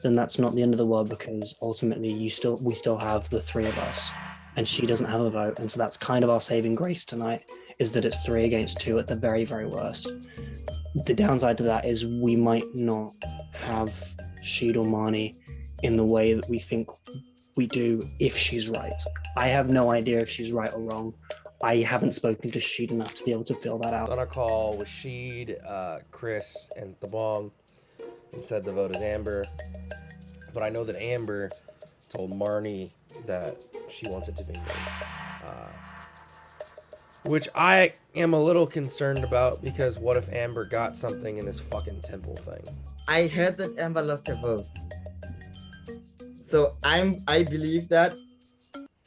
then that's not the end of the world, because ultimately we still have the three of us, and she doesn't have a vote, and so that's kind of our saving grace tonight, is that it's 3 against 2 at the very, very worst. The downside to that is we might not have Sheed or Marnie in the way that we think we do if she's right. I have no idea if she's right or wrong. I haven't spoken to Sheed enough to be able to feel that out. On a call with Sheed, Chris, and the Bong, and said the vote is Amber. But I know that Amber told Marnie that she wants it to be me. Which I am a little concerned about, because what if Amber got something in this fucking temple thing? I heard that Amber lost her vote. So I believe that,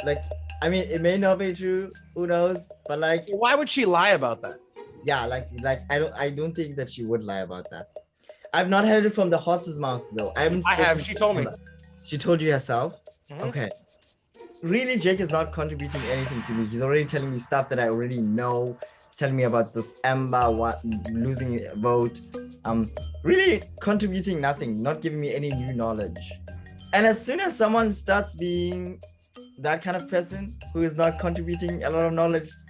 it may not be true, who knows, but why would she lie about that? Yeah, I don't think that she would lie about that. I've not heard it from the horse's mouth though. I have, she told me. She told you herself? Mm-hmm. Okay. Really, Jake is not contributing anything to me. He's already telling me stuff that I already know. He's telling me about this Amber losing a vote. Really contributing nothing, not giving me any new knowledge. And as soon as someone starts being that kind of person who is not contributing a lot of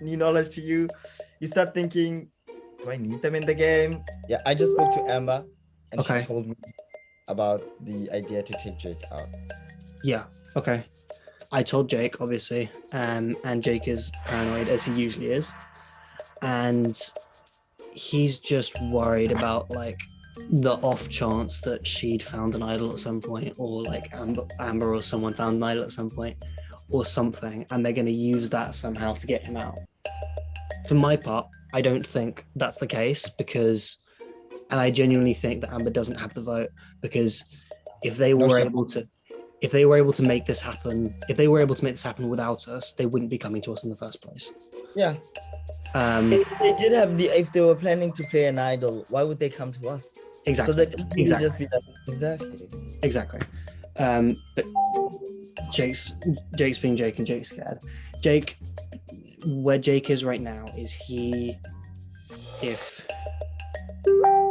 new knowledge to you, you start thinking, do I need them in the game? Yeah, I just spoke to Amber, and she told me about the idea to take Jake out. Yeah, okay. I told Jake, obviously, and Jake is paranoid, as he usually is. And he's just worried about, the off chance that she'd found an idol at some point, or Amber or someone found an idol at some point, or something, and they're going to use that somehow to get him out. For my part, I don't think that's the case, and I genuinely think that Amber doesn't have the vote, because if they were able to make this happen, without us, they wouldn't be coming to us in the first place. Yeah. If they were planning to play an idol, why would they come to us? Exactly. Because just be Exactly. But Jake's being Jake, and Jake's scared. Jake, where Jake is right now is if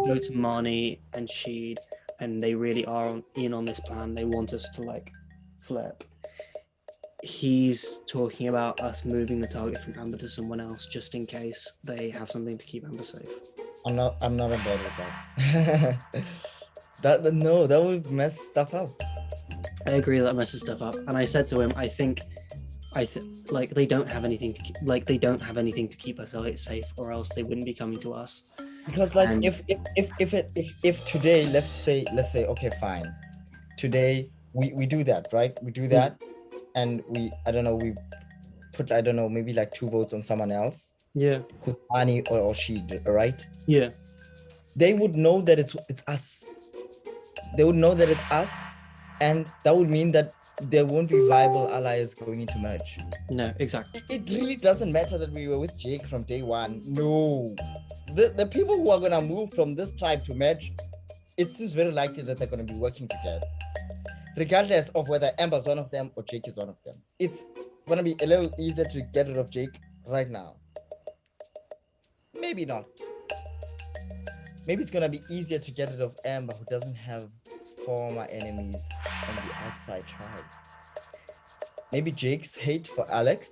go to Marnie and Sheed, and they really are in on this plan, they want us to flip. He's talking about us moving the target from Amber to someone else, just in case they have something to keep Amber safe. I'm not on board with that. That would mess stuff up. I agree that messes stuff up, and I said to him, I think they don't have anything to keep us safe, or else they wouldn't be coming to us. Because if today, let's say okay, fine, today we do that, right? We do that, and we put maybe 2 votes on someone else. Yeah. With Annie or she, right? Yeah. They would know that it's us. They would know that it's us, and that would mean that there won't be viable allies going into merge. No, exactly. It really doesn't matter that we were with Jake from day one. No. The people who are gonna move from this tribe to merge, it seems very likely that they're gonna be working together. Regardless of whether Amber's one of them or Jake is one of them. It's gonna be a little easier to get rid of Jake right now. Maybe not. Maybe it's gonna be easier to get rid of Amber, who doesn't have former enemies on the outside tribe. Maybe Jake's hate for Alex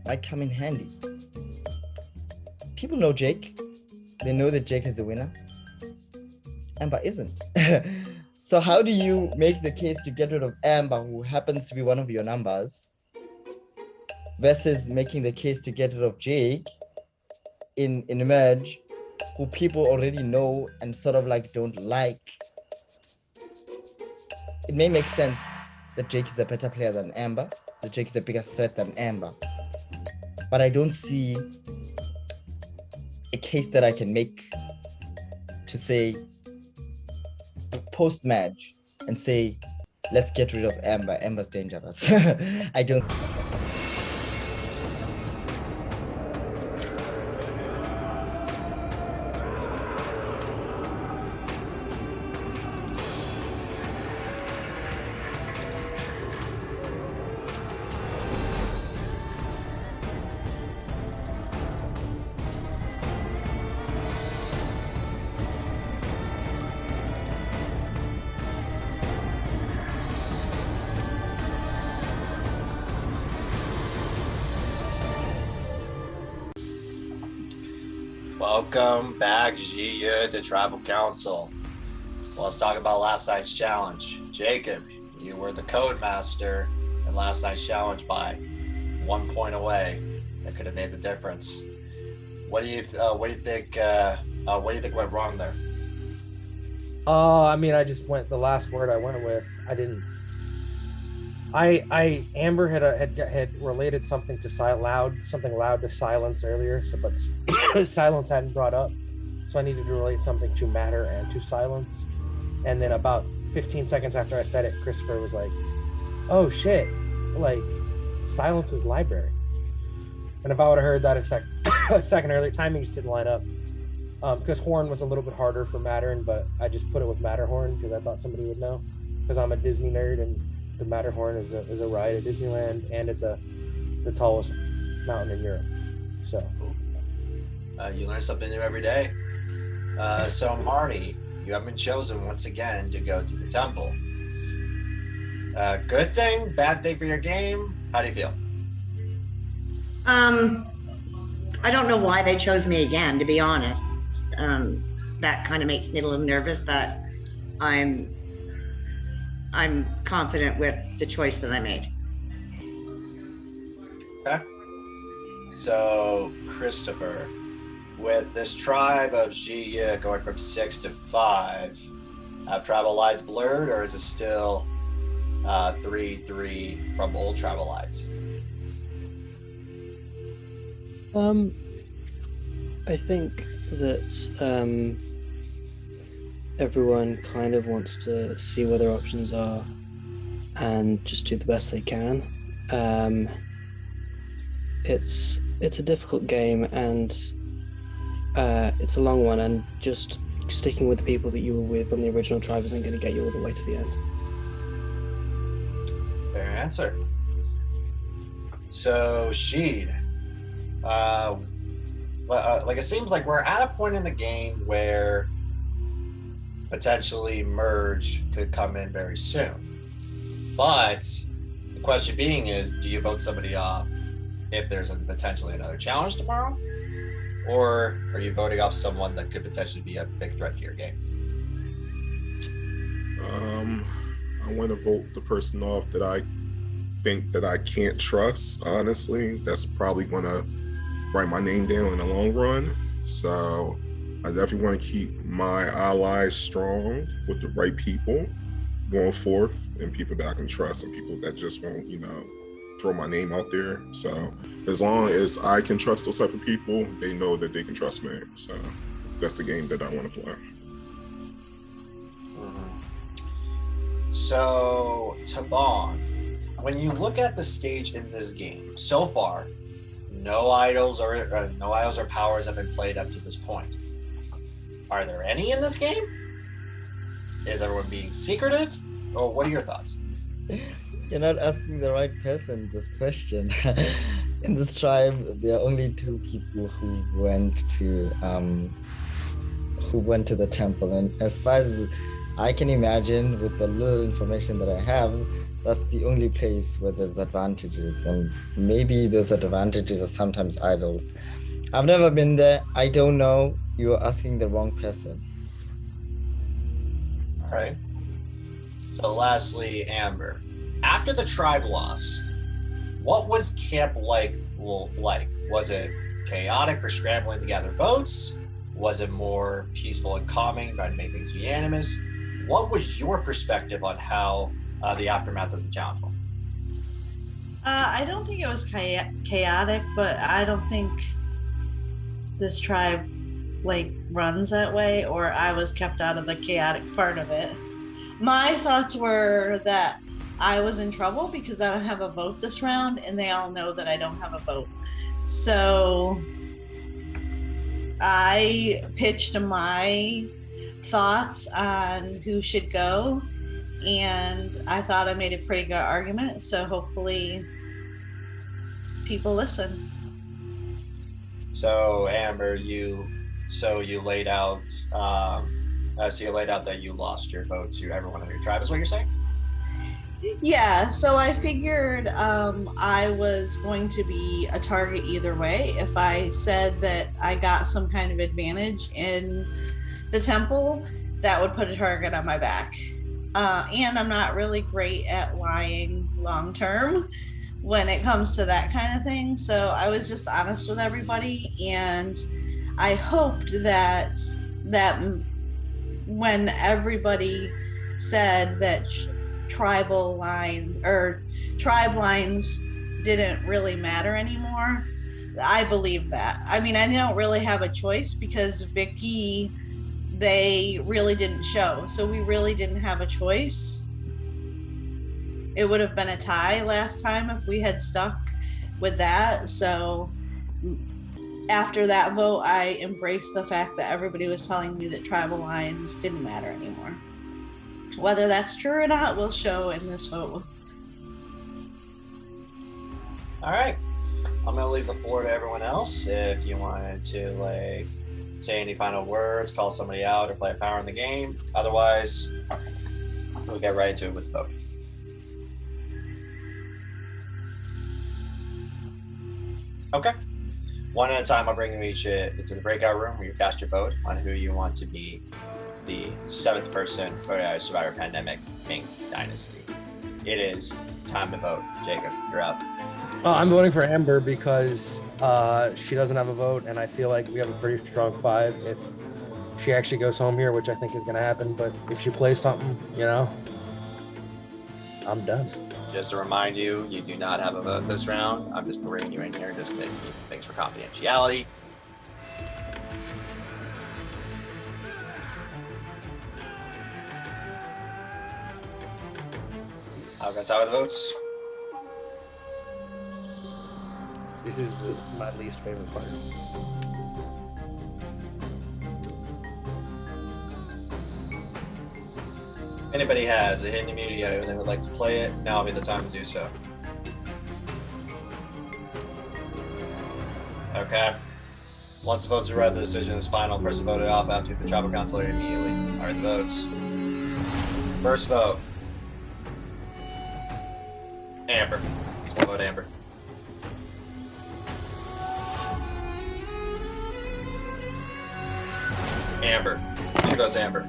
might come in handy. People know Jake. They know that Jake is a winner. Amber isn't. So how do you make the case to get rid of Amber, who happens to be one of your numbers, versus making the case to get rid of Jake in Emerge, who people already know and sort of don't like? It may make sense that Jake is a better player than Amber, that Jake is a bigger threat than Amber. But I don't see a case that I can make to say post-match and say, let's get rid of Amber. Amber's dangerous. I don't. Welcome back, Jia, to Tribal Council. So let's talk about last night's challenge. Jacob, you were the code master in last night's challenge by 1 point away. That could have made the difference. What do you think? What do you think went wrong there? I mean, I just went the last word I went with. I didn't. Amber had related something to something loud to silence earlier. So, but silence hadn't brought up, so I needed to relate something to matter and to silence. And then about 15 seconds after I said it, Christopher was like, "Oh shit! Like, silence is library." And if I would have heard that a second earlier, timing just didn't line up. Because horn was a little bit harder for Mattern, but I just put it with Matterhorn because I thought somebody would know. Because I'm a Disney nerd, and the Matterhorn is a ride at Disneyland, and it's the tallest mountain in Europe. So you learn something new every day. So Marnie, you have been chosen once again to go to the temple. Good thing, bad thing for your game? How do you feel? I don't know why they chose me again, to be honest. That kind of makes me a little nervous, but I'm confident with the choice that I made. Okay. So, Christopher, with this tribe of Jia going from 6 to 5, have tribal lines blurred, or is it still 3-3 from old tribal lines? I think that everyone kind of wants to see what their options are and just do the best they can. It's a difficult game, and it's a long one, and just sticking with the people that you were with on the original tribe isn't going to get you all the way to the end. Fair answer. So, Sheed, like it seems like we're at a point in the game where potentially merge could come in very soon. But the question being is, do you vote somebody off if there's potentially another challenge tomorrow? Or are you voting off someone that could potentially be a big threat to your game? I want to vote the person off that I think that I can't trust, honestly. That's probably going to write my name down in the long run. So I definitely want to keep my allies strong with the right people going forth, and people that I can trust, and people that just won't, throw my name out there. So as long as I can trust those type of people, they know that they can trust me. So that's the game that I want to play. So, Tabon, when you look at the stage in this game, so far, no idols or powers have been played up to this point. Are there any in this game? Is everyone being secretive? Or what are your thoughts? You're not asking the right person this question. In this tribe, there are only 2 people who went to the temple, and as far as I can imagine, with the little information that I have, that's the only place where there's advantages, and maybe those advantages are sometimes idols. I've never been there. I don't know. You're asking the wrong person. All right. So lastly, Amber, after the tribe lost, what was camp like? Was it chaotic for scrambling to gather votes? Was it more peaceful and calming, trying to make things unanimous? What was your perspective on how the aftermath of the challenge went? I don't think it was chaotic, but I don't think this tribe like runs that way, or I was kept out of the chaotic part of it. My thoughts were that I was in trouble because I don't have a vote this round, and they all know that I don't have a vote. So I pitched my thoughts on who should go, and I thought I made a pretty good argument. So hopefully people listen. So Amber, you laid out that you lost your vote to everyone in your tribe, is what you're saying? Yeah, so I figured I was going to be a target either way. If I said that I got some kind of advantage in the temple, that would put a target on my back. And I'm not really great at lying long term when it comes to that kind of thing. So I was just honest with everybody, and I hoped that when everybody said that tribal lines or tribe lines didn't really matter anymore, I believe that. I mean, I don't really have a choice because Vicky, they really didn't show, so we really didn't have a choice. It would have been a tie last time if we had stuck with that. So after that vote, I embraced the fact that everybody was telling me that tribal lines didn't matter anymore. Whether that's true or not will show in this vote. All right. I'm gonna leave the floor to everyone else. If you wanted to say any final words, call somebody out, or play a power in the game. Otherwise, we'll get right into it with the vote. Okay. One at a time, I'll bring you each into the breakout room where you cast your vote on who you want to be the 7th person voted out of Survivor Pandemic Ming Dynasty. It is time to vote. Jacob, you're up. I'm voting for Amber because she doesn't have a vote, and I feel like we have a pretty strong 5 if she actually goes home here, which I think is going to happen. But if she plays something, I'm done. Just to remind you, you do not have a vote this round. I'm just bringing you in here just to keep things for confidentiality. I'll go top of the votes. This is my least favorite part. Anybody has a hidden immunity item and they would like to play it, now will be the time to do so. Okay. Once the votes are read, the decision is final. The person voted off after the tribal council immediately. All right, the votes. First vote. Amber. One vote Amber. Amber. 2 votes Amber.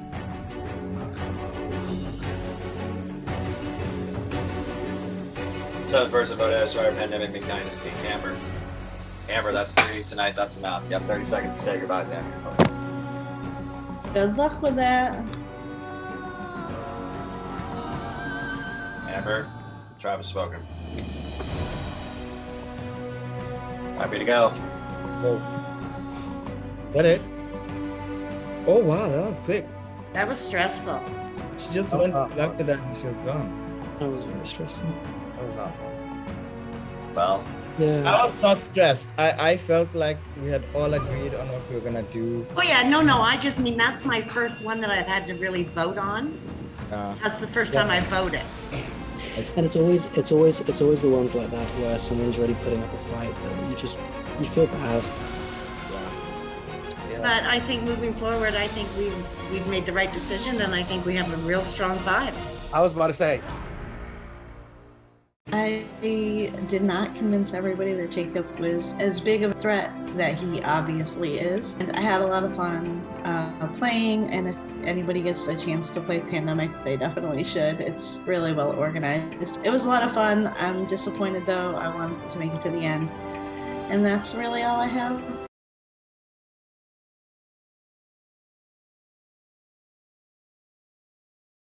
Seventh person voted as Survivor Pandemic Ming Dynasty. Amber. Amber, that's 3 tonight. That's enough. You have 30 seconds to say goodbye, Amber. Good luck with that. Amber, Travis spoken. Happy to go. That it? Oh wow, that was quick. That was stressful. She just went after that and she was gone. That was very stressful. That was not fun. Well, yeah. I was not stressed. I felt like we had all agreed on what we were gonna do. Oh yeah, no, I just mean that's my first one that I've had to really vote on. That's the first time I voted. And it's always the ones like that where someone's really putting up a fight that you feel bad. But I think moving forward, I think we've made the right decision, and I think we have a real strong 5. I was about to say. I did not convince everybody that Jacob was as big of a threat that he obviously is. And I had a lot of fun playing, and if anybody gets a chance to play Pandemic, they definitely should. It's really well organized. It was a lot of fun. I'm disappointed though. I wanted to make it to the end. And that's really all I have.